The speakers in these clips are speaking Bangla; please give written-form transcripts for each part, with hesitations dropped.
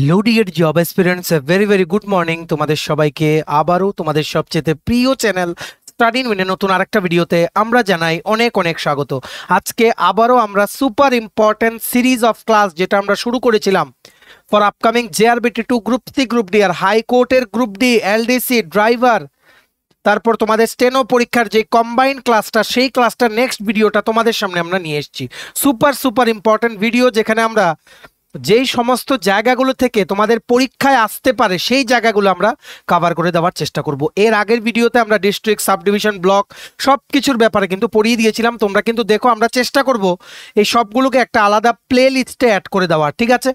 Hello dear job aspirants, very very good morning তোমাদের সবাইকে। আবারও তোমাদের সবচেয়ে প্রিয় চ্যানেল স্টাডি ইন উইনের নতুন আরেকটা ভিডিওতে আমরা জানাই অনেক অনেক স্বাগত। আজকে আবারও আমরা super important series of class যেটা আমরা শুরু করেছিলাম for upcoming JRBT 2 group C group D আর হাইকোর্টের গ্রুপ ডি এলডিসি ড্রাইভার, তারপর তোমাদের স্টেনো পরীক্ষার যে কম্বাইন্ড ক্লাসটা সেই ক্লাসটা নেক্সট ভিডিওটা তোমাদের সামনে আমরা নিয়ে এসেছি। সুপার সুপার ইম্পর্টেন্ট ভিডিও যেখানে আমরা যেই সমস্ত জায়গাগুলো থেকে তোমাদের পরীক্ষায় আসতে পারে সেই জায়গাগুলো আমরা কভার করে দেওয়ার চেষ্টা করব। এর আগের ভিডিওতে আমরা ডিস্ট্রিক্ট, সাব ডিভিশন, ব্লক সব কিছুর ব্যাপারে কিন্তু পড়িয়ে দিয়েছিলাম। তোমরা কিন্তু দেখো, আমরা চেষ্টা করব এই সবগুলোকে একটা আলাদা প্লে লিস্টে অ্যাড করে দেওয়ার, ঠিক আছে?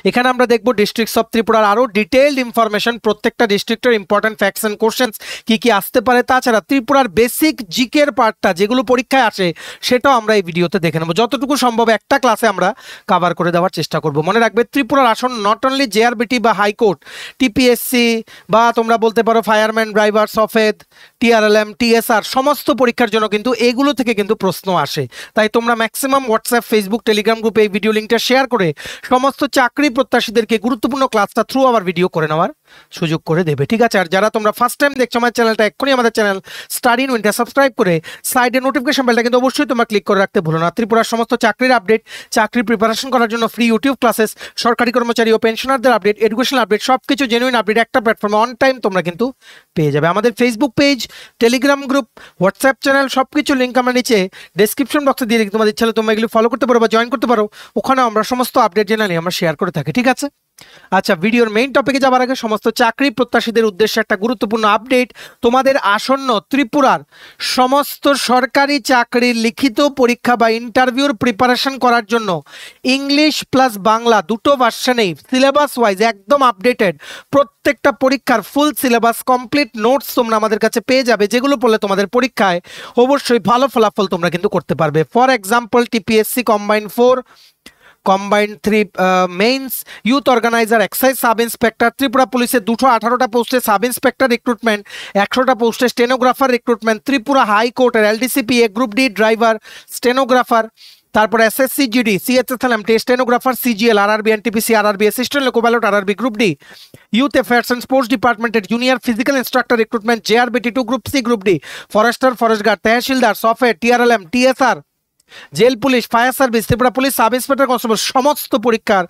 এখানে আমরা দেখব ডিস্ট্রিক্টস অফ ত্রিপুরার আরো ডিটেইলড ইনফরমেশন, প্রত্যেকটা ডিস্ট্রিক্টের ইম্পর্টেন্ট ফ্যাক্টস এন্ড কোশ্চেন্স কি কি আসতে পারে, তাছাড়া ত্রিপুরার বেসিক জিকের পার্টটা যেগুলো পরীক্ষায় আসে সেটাও আমরা এই ভিডিওতে দেখে নেব। যতটুকু সম্ভব একটা ক্লাসে আমরা কভার করে দেওয়ার চেষ্টা করব। মনে রাখবে, ত্রিপুরার আসন নট অনলি জেআরবিটি বা হাইকোর্ট, টিপিএসসি বা তোমরা বলতে পারো ফায়ারম্যান, ড্রাইভার, সফেদ, টিআরএলএম, টিএসআর সমস্ত পরীক্ষার জন্য কিন্তু এগুলো থেকে কিন্তু প্রশ্ন আসে। তাই তোমরা ম্যাক্সিমাম হোয়াটসঅ্যাপ, ফেসবুক, টেলিগ্রাম গ্রুপে এই ভিডিও লিঙ্কটা শেয়ার করে সমস্ত চাকরি প্রত্যাশীদেরকে গুরুত্বপূর্ণ ক্লাসটা থ্রু আবার ভিডিও করে নেওয়ার সুযোগ করে দেবে, ঠিক আছে? আর যারা তোমরা ফার্স্ট টাইম দেখছো আমার চ্যানেলটা, এক্ষুনি আমাদের চ্যানেল স্টাডি ইন উইনটা সাবস্ক্রাইব করে সাইডে নোটিফিকেশন বেলটা কিন্তু অবশ্যই তোমরা ক্লিক করে রাখতে ভুলো না। ত্রিপুরার সমস্ত চাকরির আপডেট, চাকরির প্রিপারেশন করার জন্য ফ্রি ইউটিউব ক্লাসেস, সরকারি কর্মচারী ও পেনশনারদের আপডেট, এডুকেশনাল আপডেট, সবকিছু জেনুইন আপডেট একটা প্ল্যাটফর্মে অন টাইম তোমরা কিন্তু পেয়ে যাবে। আমাদের Facebook page, Telegram group, WhatsApp channel সবকিছু লিঙ্ক আমরা নিচে ডেসক্রিপশন বক্সে দিয়ে রেখে তোমাদের ইচ্ছা হলে তোমরা এগুলো ফলো করতে পারো বা জয়েন করতে পারো। ওখানে আমরা সমস্ত আপডেট জেনারেলি আমরা শেয়ার করে থাকি, ঠিক আছে? আচ্ছা, ভিডিওর মেইন টপিকে যাবার আগে সমস্ত চাকরি প্রত্যাশীদের উদ্দেশ্যে একটা গুরুত্বপূর্ণ আপডেট। তোমাদের আসন্ন ত্রিপুরার সমস্ত সরকারি চাকরির লিখিত পরীক্ষা বা ইন্টারভিউর প্রিপারেশন করার জন্য ইংলিশ প্লাস বাংলা দুটো ভার্সনেই সিলেবাস ওয়াইজ একদম আপডেটেড প্রত্যেকটা পরীক্ষার ফুল সিলেবাস, কমপ্লিট নোটস তোমরা আমাদের কাছে পেয়ে যাবে, যেগুলো পড়লে তোমাদের পরীক্ষায় অবশ্যই ভালো ফলাফল তোমরা কিন্তু করতে পারবে। For example, TPSC combined 4, combined 3 mains, youth organizer, excise sub inspector, Tripura পুলিশের 218টা পোস্টে সাব ইন্সপেক্টর রিক্রুটমেন্ট, 100টা পোস্টে স্টেনোগ্রাফার রিক্রুটমেন্ট, ত্রিপুরা হাইকোর্টের এলডিসিপি এ গ্রুপ ডি ড্রাইভার, স্টেনোগ্রাফার, তারপর SSC GD, CHSL MT, stenographer, CGL, RRB, NTPC, RRB assistant loco pilot, RRB group D, youth affairs and sports ডিপার্টমেন্টের junior physical instructor recruitment, JRBT 2 group C group D, forester, forest guard, tehsildar, software, TRLM, TSR, jail police, fire service, Tripura police sub inspector, constable সমস্ত পরীক্ষার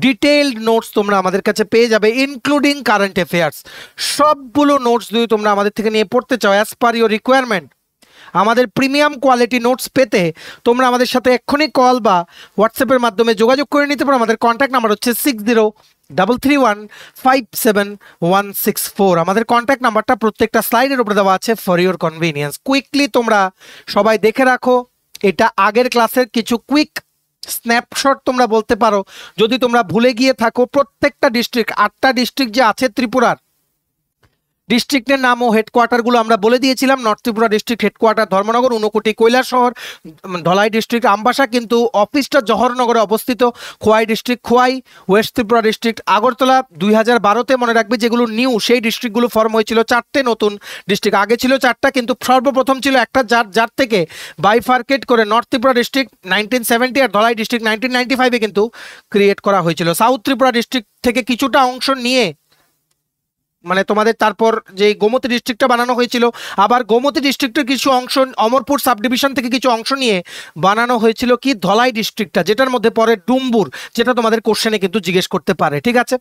ডিটেইলড নোটস তোমরা আমাদের কাছে পেয়ে যাবে, ইনক্লুডিং কারেন্ট অ্যাফেয়ার্স। সবগুলো নোটস যদি তোমরা আমাদের থেকে নিয়ে পড়তে চাও অ্যাজ পার ইউর রিকোয়ারমেন্ট, আমাদের প্রিমিয়াম কোয়ালিটি নোটস পেতে তোমরা আমাদের সাথে এক্ষুনি কল বা হোয়াটসঅ্যাপের মাধ্যমে যোগাযোগ করে নিতে পারো। আমাদের কন্ট্যাক্ট নাম্বার হচ্ছে 6033157164। আমাদের কন্ট্যাক্ট নাম্বারটা প্রত্যেকটা স্লাইডের উপরে দেওয়া আছে ফর ইউর কনভিনিয়েন্স। কুইকলি তোমরা সবাই দেখে রাখো, এটা আগের ক্লাসের কিছু কুইক স্ন্যাপশট তোমরা বলতে পারো। যদি তোমরা ভুলে গিয়ে থাকো, প্রত্যেকটা ডিস্ট্রিক্ট, 8টা ডিস্ট্রিক্ট যে আছে ত্রিপুরার, ডিস্ট্রিক্টের নাম ও হেডকোয়ার্টারগুলো আমরা বলে দিয়েছিলাম। North Tripura district headquarter Dharmanagar, Unakoti Kailashahar, Dhalai district Ambassa, কিন্তু অফিসটা জওহরনগরে অবস্থিত। Khowai district Khowai, west Tripura district Agartala. 2012-তে মনে রাখবে যেগুলো নিউ সেই ডিস্ট্রিক্টগুলো ফর্ম হয়েছিল, 4টে নতুন ডিস্ট্রিক্ট। আগে ছিল 4টা, কিন্তু সর্বপ্রথম ছিল একটা, যার থেকে বাইফার্কেট করে নর্থ ত্রিপুরা ডিস্ট্রিক্ট 1970 আর ধলাই ডিস্ট্রিক্ট 1995-এ কিন্তু ক্রিয়েট করা হয়েছিল। সাউথ ত্রিপুরা ডিস্ট্রিক্ট থেকে কিছুটা অংশ নিয়ে মানে তোমাদের তারপর যে গোমতী ডিস্ট্রিক্টটা বানানো হয়েছিল, আবার গোমতী ডিস্ট্রিক্টের কিছু অংশ অমরপুর সাব ডিভিশন থেকে কিছু অংশ নিয়ে বানানো হয়েছিল কি ধলাই ডিস্ট্রিক্টটা, যেটার মধ্যে পরে ডুম্বুর, যেটা তোমাদের কোশ্চেনে কিন্তু জিজ্ঞেস করতে পারে, ঠিক আছে?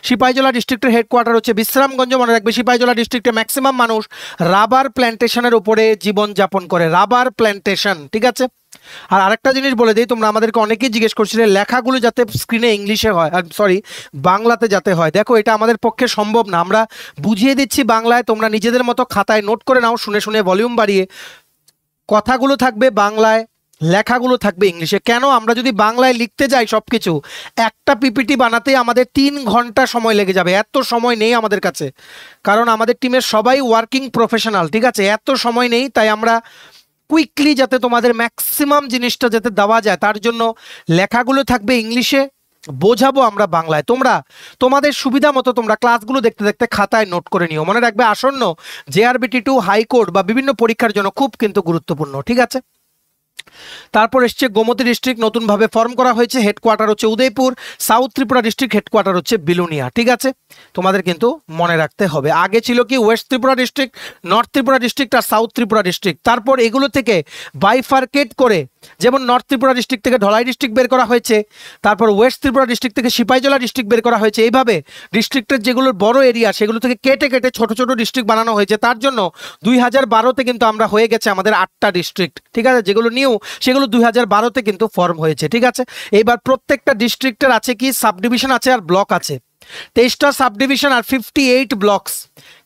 সিপাহীজলা ডিস্ট্রিক্টের হেডকোয়ার্টার হচ্ছে বিশ্রামগঞ্জ। মনে রাখবে, সিপাহীজলা ডিস্ট্রিক্টে ম্যাক্সিমাম মানুষ রাবার প্ল্যান্টেশনের উপরে জীবনযাপন করে, রাবার প্ল্যান্টেশন, ঠিক আছে? আর আরেকটা জিনিস বলে দিই, তোমরা আমাদেরকে অনেকেই জিজ্ঞেস করছিলে লেখাগুলো যাতে স্ক্রিনে ইংলিশে হয়, সরি বাংলাতে যাতে হয়। দেখো, এটা আমাদের পক্ষে সম্ভব না, আমরা বুঝিয়ে দিচ্ছি বাংলায়, তোমরা নিজেদের মতো খাতায় নোট করে নাও, শুনে শুনে ভলিউম বাড়িয়ে। কথাগুলো থাকবে বাংলায়, লেখাগুলো থাকবে ইংলিশে। কেন? আমরা যদি বাংলায় লিখতে যাই সবকিছু, একটা পিপিটি বানাতে আমাদের 3 ঘন্টা সময় লেগে যাবে। এত সময় নেই আমাদের কাছে, কারণ আমাদের টিমের সবাই ওয়ার্কিং প্রফেশনাল, ঠিক আছে? এত সময় নেই, তাই আমরা কুইকলি যাতে তোমাদের ম্যাক্সিমাম জিনিসটা যাতে দেওয়া যায়, তার জন্য লেখাগুলো থাকবে ইংলিশে, বোঝাবো আমরা বাংলায়। তোমরা তোমাদের সুবিধা মতো তোমরা ক্লাসগুলো দেখতে দেখতে খাতায় নোট করে নিও। মনে রাখবে, আসন্ন জেআরবিটি 2 হাইকোর্ট বা বিভিন্ন পরীক্ষার জন্য খুব কিন্তু গুরুত্বপূর্ণ, ঠিক আছে? তারপর এসছে গোমতী ডিস্ট্রিক্ট, নতুনভাবে ফর্ম করা হয়েছে, হেডকোয়ার্টার হচ্ছে Udaipur. South Tripura district, headquarter হচ্ছে বিলুনিয়া। ঠিক আছে, তোমাদের কিন্তু মনে রাখতে হবে। আগে ছিল কি west Tripura district, north Tripura district আর সাউথ ত্রিপুরা ডিস্ট্রিক্ট। তারপর এগুলো থেকে বাইফার্কেট করে, যেমন নর্থ ত্রিপুরা ডিস্ট্রিক্ট থেকে ধলাই ডিস্ট্রিক্ট বের করা হয়েছে, তারপর ওয়েস্ট ত্রিপুরা ডিস্ট্রিক্ট থেকে সিপাহীজলা ডিস্ট্রিক্ট বের করা হয়েছে। এইভাবে ডিস্ট্রিক্টের যেগুলোর বড় এরিয়া সেগুলো থেকে কেটে কেটে ছোট ছোট ডিস্ট্রিক্ট বানানো হয়েছে। তার জন্য 2012-তে কিন্তু আমরা হয়ে গেছে আমাদের 8টা ডিস্ট্রিক্ট। ঠিক আছে, যেগুলো নিউ সেগুলো 2012-তে কিন্তু ফর্ম হয়েছে। ঠিক আছে, এইবার প্রত্যেকটা ডিস্ট্রিক্টের আছে কি সাব ডিভিশন আছে আর ব্লক আছে। 23টা সাব ডিভিশন আর 58 ব্লকস।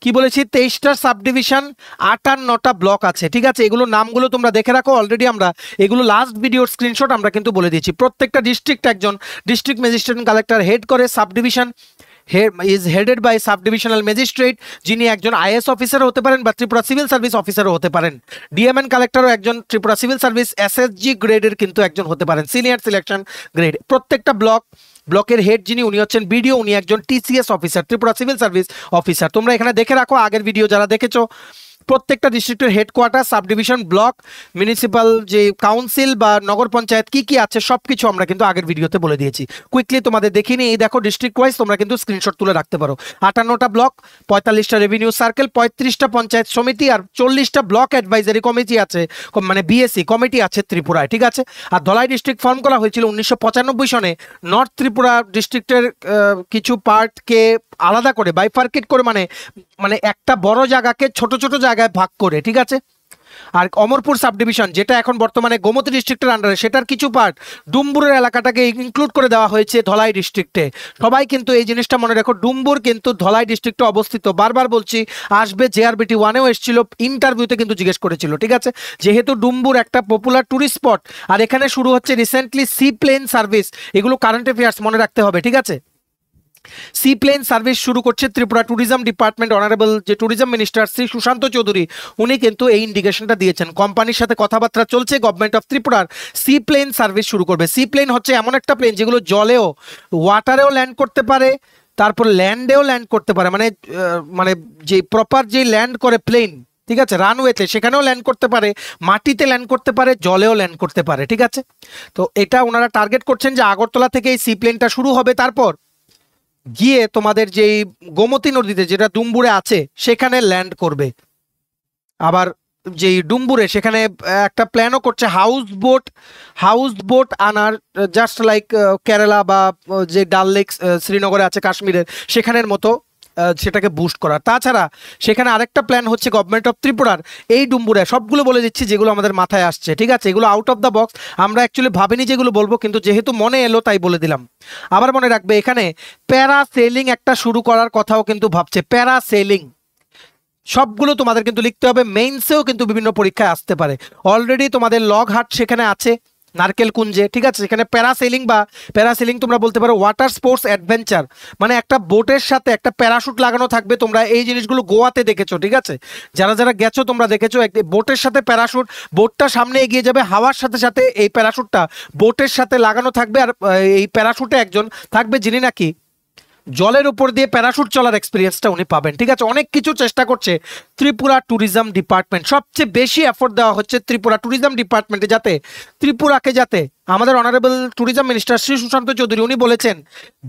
কি বলেছি, 23টা সাব ডিভিশন, 58টা ব্লক আছে। ঠিক আছে, এগুলো নামগুলো তোমরা দেখে রাখো, অলরেডি আমরা এগুলো লাস্ট ভিডিওর স্ক্রিনশট আমরা কিন্তু বলে দিয়েছি। প্রত্যেকটা ডিস্ট্রিক্ট একজন ডিস্ট্রিক্ট ম্যাজিস্ট্রেট কালেক্টর হেড করে। Sub division is headed by sub divisional magistrate, যিনি একজন আইএস অফিসারও হতে পারেন বা ত্রিপুরা সিভিল সার্ভিস অফিসারও হতে পারেন। ডিএমএন কালেক্টরও একজন ত্রিপুরা সিভিল সার্ভিস এসএসজি গ্রেডের কিন্তু একজন হতে পারেন, সিনিয়র সিলেকশন গ্রেড। প্রত্যেকটা ব্লকের হেড যিনি, উনি হচ্ছেন বিডিও, উনি একজন TCS officer, Tripura civil service officer. তোমরা এখানে দেখে রাখো, আগের ভিডিও যারা দেখেছো। প্রত্যেকটা ডিস্ট্রিক্টের headquarter, sub division, block, municipal যে কাউন্সিল বা নগর পঞ্চায়েত কি কি আছে সব কিছু আমরা কিন্তু আগের ভিডিওতে বলে দিয়েছি। কুইকলি তোমাদের দেখিয়ে নিই। এই দেখো ডিস্ট্রিক্ট ওয়াইজ তোমরা কিন্তু স্ক্রিনশট তুলে রাখতে পারো। 58টা ব্লক, 45টা রেভিনিউ সার্কেল, 35টা পঞ্চায়েত সমিতি আর 40টা ব্লক অ্যাডভাইজারি কমিটি আছে, মানে বিএসসি কমিটি আছে ত্রিপুরায়। ঠিক আছে, আর ধলাই ডিস্ট্রিক্ট ফর্ম করা হয়েছিল 1995 সনে। নর্থ ত্রিপুরা ডিস্ট্রিক্টের কিছু পার্টকে আলাদা করে বাইফার্কেট করে, মানে একটা বড় জায়গাকে ছোট ছোট জায়গায় ভাগ করে। ঠিক আছে, আর অমরপুর সাব ডিভিশন যেটা এখন বর্তমানে গোমতী ডিস্ট্রিক্টের আন্ডারে, সেটার কিছু পার্ট ডুম্বুরের এলাকাটাকে ইনক্লুড করে দেওয়া হয়েছে ধলাই ডিস্ট্রিক্টে। সবাই কিন্তু এই জিনিসটা মনে রাখো, ডুম্বুর কিন্তু ধলাই ডিস্ট্রিক্টে অবস্থিত। বারবার বলছি, আসবে জেআরবিটি 1-এও এসেছিল, ইন্টারভিউতে কিন্তু জিজ্ঞেস করেছিল। ঠিক আছে, যেহেতু ডুম্বুর একটা পপুলার ট্যুরিস্ট স্পট আর এখানে শুরু হচ্ছে রিসেন্টলি সি প্লেন সার্ভিস, এগুলো কারেন্ট অ্যাফেয়ার্স মনে রাখতে হবে। ঠিক আছে, সি প্লেন সার্ভিস শুরু করছে ত্রিপুরা ট্যুরিজম ডিপার্টমেন্ট। অনারেবল যে ট্যুরিজম মিনিস্টার শ্রী সুশান্ত চৌধুরী, উনি কিন্তু এই ইন্ডিকেশনটা দিয়েছেন। কোম্পানির সাথে কথাবার্তা চলছে, গভর্নমেন্ট অফ ত্রিপুরার সি প্লেন সার্ভিস শুরু করবে। সি প্লেন হচ্ছে এমন একটা প্লেন যেগুলো জলেও, ওয়াটারেও ল্যান্ড করতে পারে, তারপর ল্যান্ডেও ল্যান্ড করতে পারে, মানে যে প্রপার যে ল্যান্ড করে প্লেন, ঠিক আছে, রানওয়েতে সেখানেও ল্যান্ড করতে পারে, মাটিতে ল্যান্ড করতে পারে, জলেও ল্যান্ড করতে পারে। ঠিক আছে, তো এটা ওনারা টার্গেট করছেন যে আগরতলা থেকে এই সি প্লেনটা শুরু হবে, তারপর গিয়ে তোমাদের যেই গোমতী নদীতে যেটা ডুম্বুরে আছে সেখানে ল্যান্ড করবে। আবার যেই ডুম্বুরে সেখানে একটা প্ল্যানও করছে হাউস বোট আনার, জাস্ট লাইক কেরালা বা যে ডাল লেক শ্রীনগরে আছে কাশ্মীরের, সেখানের মতো সেটাকে বুস্ট করার। তাছাড়া সেখানে আরেকটা প্ল্যান হচ্ছে গভর্নমেন্ট অফ ত্রিপুরার এই ডুম্বুরে, সবগুলো বলে দিচ্ছি যেগুলো আমাদের মাথায় আসছে। ঠিক আছে, এগুলো আউট অফ দ্য বক্স, আমরা অ্যাকচুয়ালি ভাবিনি যেগুলো বলবো, কিন্তু যেহেতু মনে এলো তাই বলে দিলাম। আবার মনে রাখবে, এখানে প্যারাসেলিং একটা শুরু করার কথাও কিন্তু ভাবছে। প্যারাসেলিং সবগুলো তোমাদের কিন্তু লিখতে হবে, মেইনসেও কিন্তু বিভিন্ন পরীক্ষায় আসতে পারে। অলরেডি তোমাদের লগহাট সেখানে আছে, নারকেল কুঞ্জে। ঠিক আছে, সেখানে প্যারাসেলিং তোমরা বলতে পারো ওয়াটার স্পোর্টস অ্যাডভেঞ্চার, মানে একটা বোটের সাথে একটা প্যারাশুট লাগানো থাকবে। তোমরা এই জিনিসগুলো গোয়াতে দেখেছো। ঠিক আছে, যারা যারা গেছো তোমরা দেখেছো, বোটের সাথে প্যারাশুট, বোটটা সামনে এগিয়ে যাবে, হাওয়ার সাথে সাথে এই প্যারাশুটটা বোটের সাথে লাগানো থাকবে, আর এই প্যারাশুটে একজন থাকবে যিনি নাকি জলের উপর দিয়ে প্যারাশুট চলার এক্সপিরিয়েন্সটা উনি পাবেন। ঠিক আছে, অনেক কিছু চেষ্টা করছে ত্রিপুরা ট্যুরিজম ডিপার্টমেন্ট। সবচেয়ে বেশি এফোর্ট দেওয়া হচ্ছে ত্রিপুরা ট্যুরিজম ডিপার্টমেন্টে, যাতে আমাদের honourable tourism minister Shri Sushanta Chowdhury উনি বলেছেন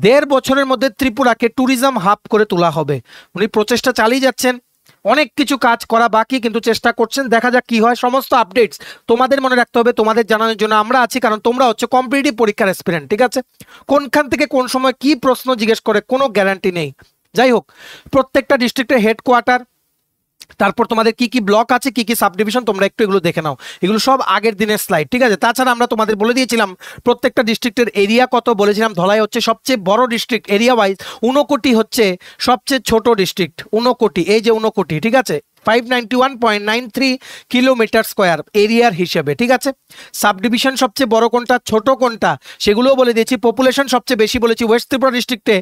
1.5 বছরের মধ্যে ত্রিপুরাকে ট্যুরিজম হাব করে তোলা হবে। উনি প্রচেষ্টা চালিয়ে যাচ্ছেন, অনেক কিছু কাজ করা বাকি, কিন্তু চেষ্টা করছেন, দেখা যাক কি হয়। সমস্ত আপডেটস তোমাদের মনে রাখতে হবে, তোমাদের জানানোর জন্য আমরা আছি, কারণ তোমরা হচ্ছে কম্পিটিটিভ পরীক্ষার অ্যাসপিরেন্ট। ঠিক আছে, কোনখান থেকে কোন সময় কি প্রশ্ন জিজ্ঞেস করে কোনো গ্যারান্টি নেই। যাই হোক, প্রত্যেকটা ডিস্ট্রিক্টের হেডকোয়ার্টার, তারপর তোমাদের কি কি ব্লক আছে, কি কি সাব ডিভিশন, তোমরা একটু এগুলো দেখে নাও। এগুলো সব আগের দিনের স্লাইড। ঠিক আছে, তাছাড়া আমরা তোমাদের বলে দিয়েছিলাম প্রত্যেকটা ডিস্ট্রিক্টের এরিয়া কত। বলেছিলাম ধলাই হচ্ছে সবচেয়ে বড় ডিস্ট্রিক্ট এরিয়া ওয়াইজ, ঊনকোটি হচ্ছে সবচেয়ে ছোট ডিস্ট্রিক্ট। ঊনকোটি, এই যে ঊনকোটি, ঠিক আছে, 591.93 কিলোমিটার স্কোয়ার এরিয়ার হিসেবে। ঠিক আছে, সাব ডিভিশন সবচেয়ে বড় কোনটা, ছোট কোনটা, সেগুলোও বলে দিয়েছি। পপুলেশন সবচেয়ে বেশি বলেছি ওয়েস্ট ত্রিপুরা ডিস্ট্রিক্টে,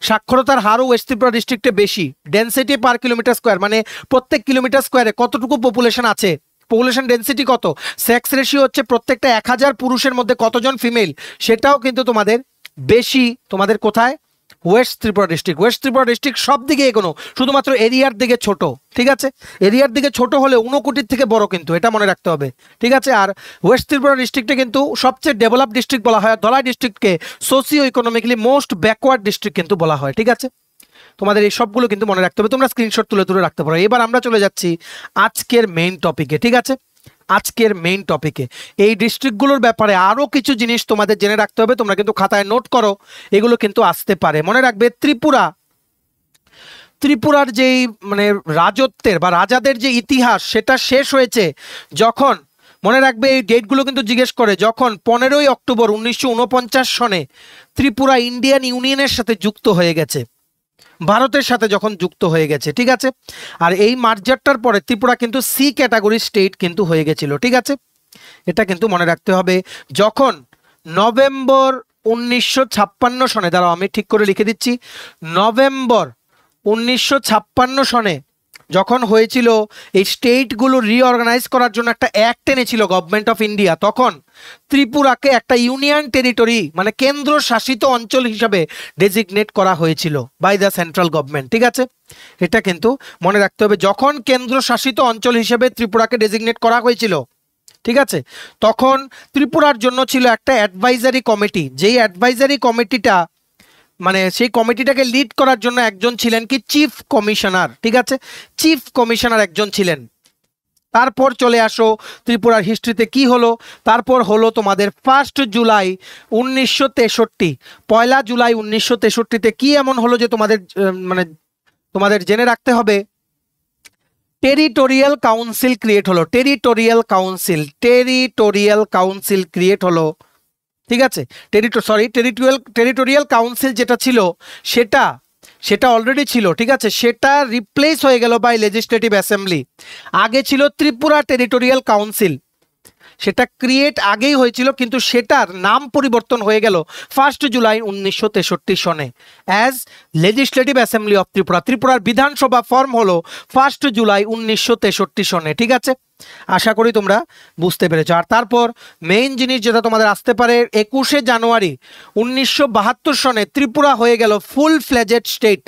সাক্ষরতার হারও ওয়েস্ট ত্রিপুরা ডিস্ট্রিক্টে বেশি। ডেন্সিটি পার কিলোমিটার স্কোয়ার, মানে প্রত্যেক কিলোমিটার স্কোয়ারে কতটুকু পপুলেশন আছে, পপুলেশন ডেন্সিটি কত। সেক্স রেশিও হচ্ছে প্রত্যেকটা 1000 পুরুষের মধ্যে কতজন ফিমেল, সেটাও কিন্তু তোমাদের বেশি। তোমাদের কোথায়, ওয়েস্ট ত্রিপুরা ডিস্ট্রিক্ট সব দিকে এগোনো, শুধুমাত্র এরিয়ার দিকে ছোট, ঠিক আছে? এরিয়ার দিকে ছোট হলে ঊনকোটির থেকে বড়, কিন্তু এটা মনে রাখতে হবে, ঠিক আছে? আর ওয়েস্ট ত্রিপুরা ডিস্ট্রিক্টে কিন্তু সবচেয়ে ডেভেলপ ডিস্ট্রিক্ট বলা হয়, ধলাই ডিস্ট্রিক্টকে socio economically most backward district কিন্তু বলা হয়, ঠিক আছে? তোমাদের এই সবগুলো কিন্তু মনে রাখতে হবে, তোমরা স্ক্রিনশট তুলে তুলে রাখতে পারো। এবার আমরা চলে যাচ্ছি আজকের মেইন টপিকে, ঠিক আছে? আজকের মেইন টপিকে এই ডিস্ট্রিক্টগুলোর ব্যাপারে আরও কিছু জিনিস তোমাদের জেনে রাখতে হবে, তোমরা কিন্তু খাতায় নোট করো, এগুলো কিন্তু আসতে পারে। মনে রাখবে ত্রিপুরার যেই মানে রাজত্বের বা রাজাদের যে ইতিহাস সেটা শেষ হয়েছে যখন, মনে রাখবে এই ডেটগুলো কিন্তু জিজ্ঞেস করে, যখন 15ই অক্টোবর 1949 সনে ত্রিপুরা ইন্ডিয়ান ইউনিয়নের সাথে যুক্ত হয়ে গেছে, ভারতের সাথে যখন যুক্ত হয়ে গেছে, ঠিক আছে? আর এই মার্জারটার পরে ত্রিপুরা কিন্তু সি ক্যাটাগরি স্টেট কিন্তু হয়ে গেছিল, ঠিক আছে? এটা কিন্তু মনে রাখতে হবে। যখন নভেম্বর 1956 সনে, দাঁড়াও আমি ঠিক করে লিখে দিচ্ছি, নভেম্বর 1956 সনে যখন হয়েছিল এই স্টেটগুলো রিঅর্গানাইজ করার জন্য একটা অ্যাক্ট এনেছিল গভর্নমেন্ট অফ ইন্ডিয়া, তখন ত্রিপুরাকে একটা ইউনিয়ন টেরিটরি মানে কেন্দ্র শাসিত অঞ্চল হিসাবে ডেজিগনেট করা হয়েছিল বাই দ্য সেন্ট্রাল গভর্নমেন্ট, ঠিক আছে? এটা কিন্তু মনে রাখতে হবে। যখন কেন্দ্র শাসিত অঞ্চল হিসেবে ত্রিপুরাকে ডেজিগনেট করা হয়েছিল, ঠিক আছে, তখন ত্রিপুরার জন্য ছিল একটা অ্যাডভাইজারি কমিটি, যেই অ্যাডভাইজারি কমিটিটা মানে সেই কমিটিটাকে লিড করার জন্য একজন ছিলেন কি চিফ কমিশনার, ঠিক আছে? চিফ কমিশনার একজন ছিলেন। তারপর চলে আসো ত্রিপুরার হিস্ট্রিতে কি হলো, তারপর হলো তোমাদের 1 জুলাই 1963, 1 জুলাই 1963-তে কি এমন হলো যে তোমাদের মানে তোমাদের জেনে রাখতে হবে, টেরিটোরিয়াল কাউন্সিল ক্রিয়েট হলো, টেরিটোরিয়াল কাউন্সিল ক্রিয়েট হলো, ঠিক আছে? টেরিটোরিয়াল কাউন্সিল যেটা ছিল সেটা অলরেডি ছিল, ঠিক আছে? সেটা রিপ্লেস হয়ে গেল বাই লেজিসলেটিভ অ্যাসেম্বলি। আগে ছিল ত্রিপুরা টেরিটোরিয়াল কাউন্সিল, সেটা ক্রিয়েট আগেই হয়েছিল, কিন্তু সেটার নাম পরিবর্তন হয়ে গেল 1 জুলাই 1963 সনে as legislative assembly of Tripura. ত্রিপুরার বিধানসভা ফর্ম হলো 1 জুলাই 1963 সনে, ঠিক আছে? আশা করি তোমরা বুঝতে পেরেছো। আর তারপর মেইন জিনিস যেটা তোমাদের আসতে পারে, 21 জানুয়ারি 1972 সনে ত্রিপুরা হয়ে গেল ফুল ফ্লেজেড স্টেট,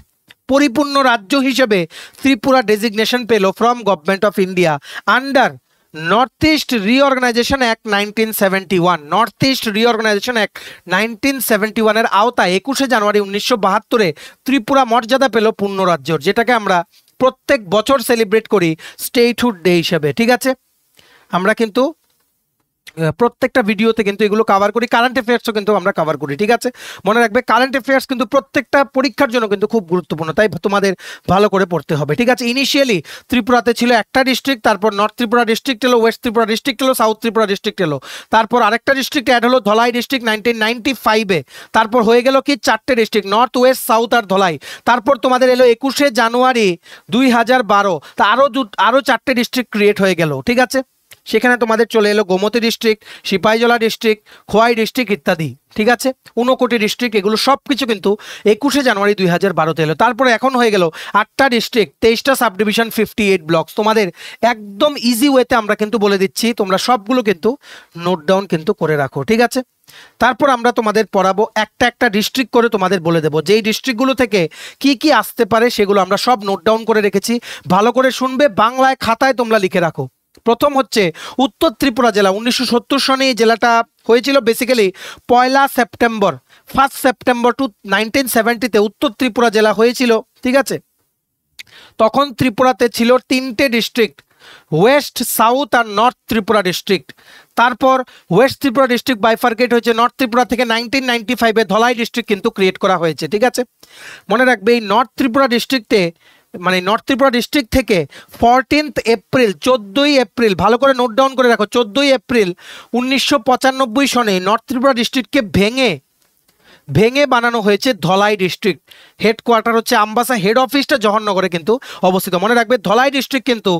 পরিপূর্ণ রাজ্য হিসেবে ত্রিপুরা ডেজিগনেশন পেল from government of India under north east reorganisation act 1971। North east reorganisation act 1971-এর আওতায় 21 জানুয়ারি 1972-এ ত্রিপুরা মর্যাদা পেল পূর্ণ রাজ্যর, যেটাকে আমরা প্রত্যেক বছর সেলিব্রেট করি স্টেটহুড ডে হিসেবে, ঠিক আছে? আমরা কিন্তু প্রত্যেকটা ভিডিওতে কিন্তু এগুলো কভার করি, কারেন্ট অ্যাফেয়ার্সও কিন্তু আমরা কভার করি, ঠিক আছে? মনে রাখবে কারেন্ট অ্যাফেয়ার্স কিন্তু প্রত্যেকটা পরীক্ষার জন্য কিন্তু খুব গুরুত্বপূর্ণ, তাই তোমাদের ভালো করে পড়তে হবে, ঠিক আছে? ইনিশিয়ালি ত্রিপুরাতে ছিল একটা ডিস্ট্রিক্ট, তারপর নর্থ ত্রিপুরা ডিস্ট্রিক্ট এলো, ওয়েস্ট ত্রিপুরা ডিস্ট্রিক্ট এলো, সাউথ ত্রিপুরা ডিস্ট্রিক্ট এলো, তারপর আরেকটা ডিস্ট্রিক্ট অ্যাড হলো ধলাই ডিস্ট্রিক্ট 1995-এ, তারপর হয়ে গেল কি 4টে ডিস্ট্রিক্ট, নর্থ, ওয়েস্ট, সাউথ আর ধলাই। তারপর তোমাদের এলো 21 জানুয়ারি 2012, তা আরও 4টে ডিস্ট্রিক্ট ক্রিয়েট হয়ে গেল, ঠিক আছে? সেখানে তোমাদের চলে এলো Gomati district, Sepahijala district, Khowai district ইত্যাদি, ঠিক আছে? ঊনকোটি ডিস্ট্রিক্ট, এগুলো সব কিছু কিন্তু 21 জানুয়ারি 2012-তে এলো। তারপরে এখন হয়ে গেল 8টা ডিস্ট্রিক্ট, 23টা সাব ডিভিশন, 58 ব্লকস। তোমাদের একদম ইজি ওয়েতে আমরা কিন্তু বলে দিচ্ছি, তোমরা সবগুলো কিন্তু নোট ডাউন কিন্তু করে রাখো, ঠিক আছে? তারপর আমরা তোমাদের পড়াবো একটা ডিস্ট্রিক্ট করে, তোমাদের বলে দেবো যেই ডিস্ট্রিক্টগুলো থেকে কি কি আসতে পারে, সেগুলো আমরা সব নোট ডাউন করে রেখেছি। ভালো করে শুনবে, বাংলায় খাতায় তোমরা লিখে রাখো। প্রথম হচ্ছে উত্তর ত্রিপুরা জেলা। 1970 সনে এই জেলাটা হয়েছিল বেসিক্যালি 1 সেপ্টেম্বর, 1 সেপ্টেম্বর 1970-তে উত্তর ত্রিপুরা জেলা হয়েছিল, ঠিক আছে? তখন ত্রিপুরাতে ছিল 3টে ডিস্ট্রিক্ট, ওয়েস্ট, সাউথ আর নর্থ ত্রিপুরা ডিস্ট্রিক্ট। তারপর ওয়েস্ট ত্রিপুরা ডিস্ট্রিক্ট বাইফার্কেট হয়েছে নর্থ ত্রিপুরা থেকে 1995-এ ধলাই ডিস্ট্রিক্ট কিন্তু ক্রিয়েট করা হয়েছে, ঠিক আছে? মনে রাখবে এই নর্থ ত্রিপুরা ডিস্ট্রিক্টে মানে নর্থ ত্রিপুরা ডিস্ট্রিক্ট থেকে 14 এপ্রিল, 14ই এপ্রিল, ভালো করে নোট ডাউন করে রাখো, 14ই এপ্রিল 1995 সনে নর্থ ত্রিপুরা ডিস্ট্রিক্টকে ভেঙে বানানো হয়েছে ধলাই ডিস্ট্রিক্ট। হেডকোয়ার্টার হচ্ছে আমবাসা, হেড অফিসটা জওহরনগরে কিন্তু অবস্থিত। মনে রাখবে ধলাই ডিস্ট্রিক্ট কিন্তু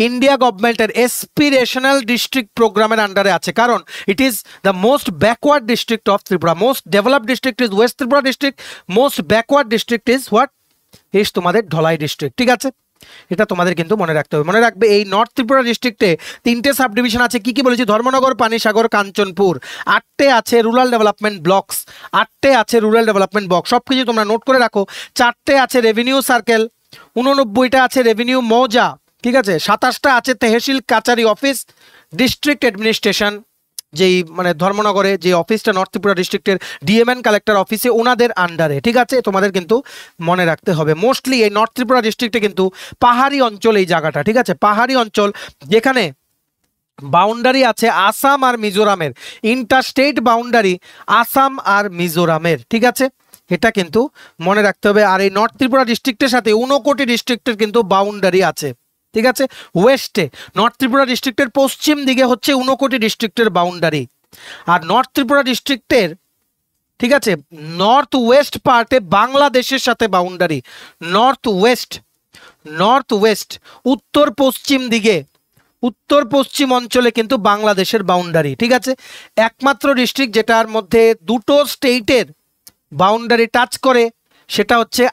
ইন্ডিয়া গভর্নমেন্টের এসপিরেশনাল ডিস্ট্রিক্ট প্রোগ্রামের আন্ডারে আছে, কারণ it is the most backward district of Tripura. Most developed district is West Tripura district, most backward district is what, is তোমাদের ধলাই ডিস্ট্রিক্ট, ঠিক আছে? এটা তোমাদের কিন্তু মনে রাখতে হবে। মনে রাখবে এই নর্থ ত্রিপুরা ডিস্ট্রিক্টে 3টে সাব ডিভিশন আছে। কি কি বলেছি? ধর্মনগর, পানিসাগর, কাঞ্চনপুর। 8টে আছে রুরাল ডেভেলপমেন্ট ব্লকস, 8টে আছে রুরাল ডেভেলপমেন্ট ব্লক, সব কিছু তোমরা নোট করে রাখো। 4টে আছে রেভিনিউ সার্কেল, 89টা আছে রেভিনিউ মৌজা, ঠিক আছে। 27টা আছে তেহসিল কাচারি অফিস, ডিস্ট্রিক্ট অ্যাডমিনিস্ট্রেশন, যেই মানে ধর্মনগরে যে অফিসটা নর্থ ত্রিপুরা ডিস্ট্রিক্টের ডিএমএন কালেক্টর অফিসে ওনাদের আন্ডারে, ঠিক আছে। তোমাদের কিন্তু মনে রাখতে হবে মোস্টলি এই নর্থ ত্রিপুরা ডিস্ট্রিক্টে কিন্তু পাহাড়ি অঞ্চল এই জায়গাটা, ঠিক আছে। পাহাড়ি অঞ্চল যেখানে বাউন্ডারি আছে আসাম আর মিজোরামের, ইন্টারস্টেট বাউন্ডারি আসাম আর মিজোরামের, ঠিক আছে। এটা কিন্তু মনে রাখতে হবে। আর এই নর্থ ত্রিপুরা ডিস্ট্রিক্টের সাথে 59 ডিস্ট্রিক্টের কিন্তু বাউন্ডারি আছে, ঠিক আছে। ওয়েস্টে নর্থ ত্রিপুরা ডিস্ট্রিক্টের পশ্চিম দিকে হচ্ছে 59 ডিস্ট্রিক্টের বাউন্ডারি। আর নর্থ ত্রিপুরা ডিস্ট্রিক্টের, ঠিক আছে, নর্থ ওয়েস্ট পার্টে বাংলাদেশের সাথে বাউন্ডারি। নর্থ ওয়েস্ট উত্তর পশ্চিম দিকে, উত্তর পশ্চিম অঞ্চলে কিন্তু বাংলাদেশের বাউন্ডারি, ঠিক আছে। একমাত্র ডিস্ট্রিক্ট যেটার মধ্যে দুটো স্টেটের বাউন্ডারি টাচ করে সেটা হচ্ছে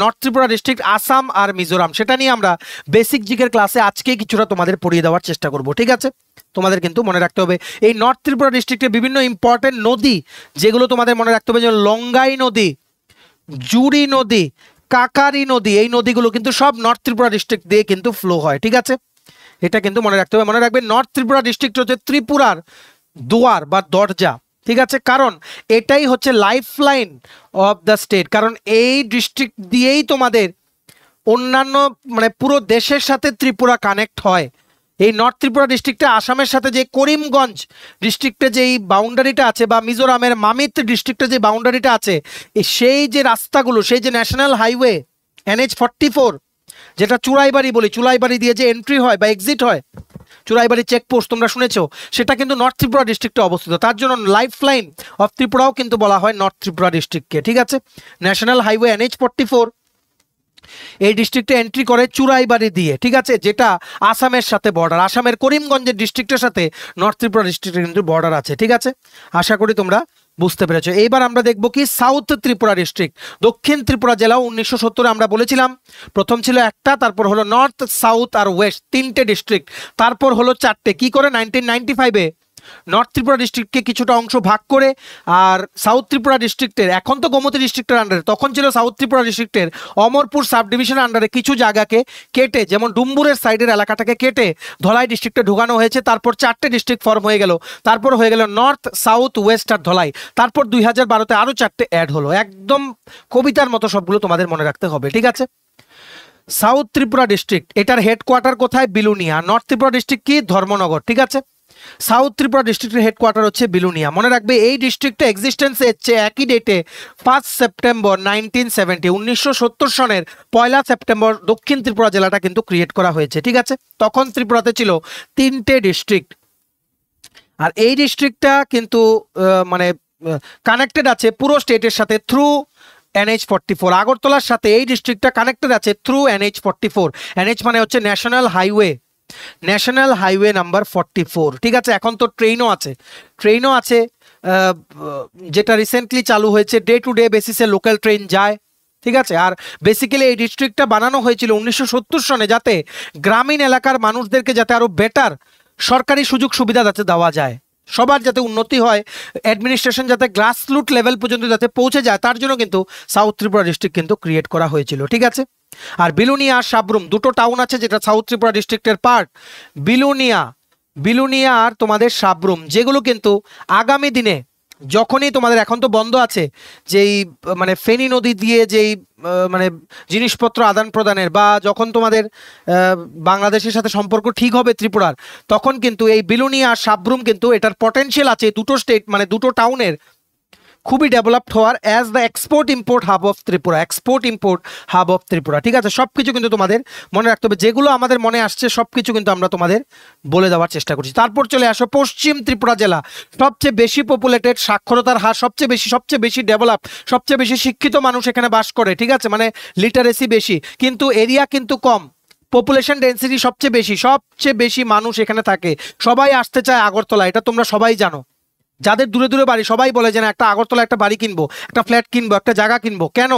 নর্থ ত্রিপুরা ডিস্ট্রিক্ট, আসাম আর মিজোরাম। সেটা নিয়ে আমরা বেসিক জিকের ক্লাসে আজকে কিছুটা তোমাদের পড়িয়ে দেওয়ার চেষ্টা করব, ঠিক আছে। তোমাদের কিন্তু মনে রাখতে হবে এই নর্থ ত্রিপুরা ডিস্ট্রিক্টে বিভিন্ন ইম্পর্টেন্ট নদী যেগুলো তোমাদের মনে রাখতে হবে, যেমন লঙ্গাই নদী, জুড়ি নদী, কাকারি নদী, এই নদীগুলো কিন্তু সব নর্থ ত্রিপুরা ডিস্ট্রিক্ট দিয়ে কিন্তু ফ্লো হয়, ঠিক আছে। এটা কিন্তু মনে রাখতে হবে। মনে রাখবে নর্থ ত্রিপুরা ডিস্ট্রিক্ট হচ্ছে ত্রিপুরার দুয়ার বা দরজা, ঠিক আছে। কারণ এটাই হচ্ছে life line of the state. কারণ এই ডিস্ট্রিক্ট দিয়েই তোমাদের অন্যান্য মানে পুরো দেশের সাথে ত্রিপুরা কানেক্ট হয়। এই নর্থ ত্রিপুরা ডিস্ট্রিক্টে আসামের সাথে যে করিমগঞ্জ ডিস্ট্রিক্টে যেই বাউন্ডারিটা আছে বা মিজোরামের মামিত ডিস্ট্রিক্টে যে বাউন্ডারিটা আছে, সেই যে রাস্তাগুলো, সেই যে ন্যাশনাল হাইওয়ে NH-44 যেটা চুড়াইবাড়ি বলি, চুড়াইবাড়ি দিয়ে যে এন্ট্রি হয় বা এক্সিট হয়, চুড়াইবাড়ি চেকপোস্ট তোমরা শুনেছো, সেটা কিন্তু নর্থ ত্রিপুরা ডিস্ট্রিক্টে অবস্থিত। তার জন্য লাইফ লাইন অফ ত্রিপুরাও কিন্তু বলা হয় নর্থ ত্রিপুরা ডিস্ট্রিক্টকে, ঠিক আছে। ন্যাশনাল হাইওয়ে NH-44 এই ডিস্ট্রিক্টে এন্ট্রি করে চুড়াইবাড়ি দিয়ে, ঠিক আছে, যেটা আসামের সাথে বর্ডার। আসামের করিমগঞ্জের ডিস্ট্রিক্টের সাথে নর্থ ত্রিপুরা ডিস্ট্রিক্টের কিন্তু বর্ডার আছে, ঠিক আছে। আশা করি তোমরা বুঝতে পেরেছো। এইবার আমরা দেখবো কি সাউথ ত্রিপুরা ডিস্ট্রিক্ট, দক্ষিণ ত্রিপুরা জেলা। 1970 আমরা বলেছিলাম প্রথম ছিল একটা, তারপর হলো নর্থ, সাউথ আর ওয়েস্ট, 3টে ডিস্ট্রিক্ট, তারপর হলো 4টে। কি করে 1995-এ নর্থ ত্রিপুরা ডিস্ট্রিক্টকে কিছুটা অংশ ভাগ করে, আর সাউথ ত্রিপুরা ডিস্ট্রিক্টের, এখন তো গোমতী ডিস্ট্রিক্টের আন্ডারে, তখন ছিল সাউথ ত্রিপুরা ডিস্ট্রিক্টের অমরপুর সাব ডিভিশনের আন্ডারে কিছু জায়গাকে কেটে, যেমন ডুম্বুরের সাইডের এলাকাটাকে কেটে ধলাই ডিস্ট্রিক্টে ঢুকানো হয়েছে। তারপর 4টে ডিস্ট্রিক্ট ফর্ম হয়ে গেল, তারপর হয়ে গেল নর্থ, সাউথ, ওয়েস্ট আর ধলাই। তারপর 2012-তে আরও 4টে অ্যাড হলো। একদম কবিতার মতো সবগুলো তোমাদের মনে রাখতে হবে, ঠিক আছে। সাউথ ত্রিপুরা ডিস্ট্রিক্ট, এটার হেডকোয়ার্টার কোথায়? বিলুনিয়া। নর্থ ত্রিপুরা ডিস্ট্রিক্ট কি? ধর্মনগর, ঠিক আছে। সাউথ ত্রিপুরা ডিস্ট্রিক্টের হেডকোয়ার্টার হচ্ছে বিলুনিয়া। মনে রাখবে এই ডিস্ট্রিক্টটা এক্সিস্টেন্সে হচ্ছে একই ডেটে 1 সেপ্টেম্বর 1970, 1970 সনের 1 সেপ্টেম্বর দক্ষিণ ত্রিপুরা জেলাটা কিন্তু ক্রিয়েট করা হয়েছে, ঠিক আছে। তখন ত্রিপুরাতে ছিল 3টে ডিস্ট্রিক্ট, আর এই ডিস্ট্রিক্টটা কিন্তু মানে কানেক্টেড আছে পুরো স্টেটের সাথে থ্রু NH-44। আগরতলার সাথে এই ডিস্ট্রিক্টটা কানেক্টেড আছে থ্রু NH-44। NH মানে হচ্ছে national highway, national highway number 44, ঠিক আছে। এখন তো ট্রেনও আছে, যেটা রিসেন্টলি চালু হয়েছে। ডে টু ডে বেসিসে লোকাল ট্রেন যায়, ঠিক আছে। আর বেসিক্যালি এই ডিস্ট্রিক্টটা বানানো হয়েছিল 1970 সনে, যাতে গ্রামীণ এলাকার মানুষদেরকে যাতে আরও বেটার সরকারি সুযোগ সুবিধা যাতে দেওয়া যায়, সবার যাতে উন্নতি হয়, অ্যাডমিনিস্ট্রেশন যাতে গ্রাসরুট লেভেল পর্যন্ত যাতে পৌঁছে যায়, তার জন্য কিন্তু সাউথ ত্রিপুরা ডিস্ট্রিক্ট কিন্তু ক্রিয়েট করা হয়েছিল, ঠিক আছে। আর বিলুনিয়া আর সাবরুম দুটো টাউন আছে যেটা সাউথ ত্রিপুরা ডিস্ট্রিক্টের পার্ট। বিলুনিয়া আর তোমাদের সাবরুম, যেগুলো কিন্তু আগামী দিনে যখনই তোমাদের, এখন তো বন্ধ আছে, যেই মানে ফেনী নদী দিয়ে যেই মানে জিনিসপত্র আদান প্রদানের, বা যখন তোমাদের বাংলাদেশের সাথে সম্পর্ক ঠিক হবে ত্রিপুরার, তখন কিন্তু এই বিলুনিয়া আর সাবরুম কিন্তু এটার পটেনশিয়াল আছে দুটো স্টেট মানে দুটো টাউনের খুবই ডেভেলপড হওয়ার as the export import hub of Tripura, ঠিক আছে। সব কিছু কিন্তু তোমাদের মনে রাখতে হবে, যেগুলো আমাদের মনে আসছে সব কিছু কিন্তু আমরা তোমাদের বলে দেওয়ার চেষ্টা করছি। তারপর চলে আসো পশ্চিম ত্রিপুরা জেলা, সবচেয়ে বেশি পপুলেটেড, সাক্ষরতার হার সবচেয়ে বেশি ডেভেলপ, সবচেয়ে বেশি শিক্ষিত মানুষ এখানে বাস করে, ঠিক আছে, মানে লিটারেসি বেশি, কিন্তু এরিয়া কিন্তু কম। পপুলেশন ডেন্সিটি সবচেয়ে বেশি মানুষ এখানে থাকে, সবাই আসতে চায় আগরতলা, এটা তোমরা সবাই জানো। যাদের দূরে দূরে বাড়ি সবাই বলে যে না একটা আগরতলা একটা বাড়ি কিনবো, একটা ফ্ল্যাট কিনবো, একটা জায়গা কিনবো। কেন?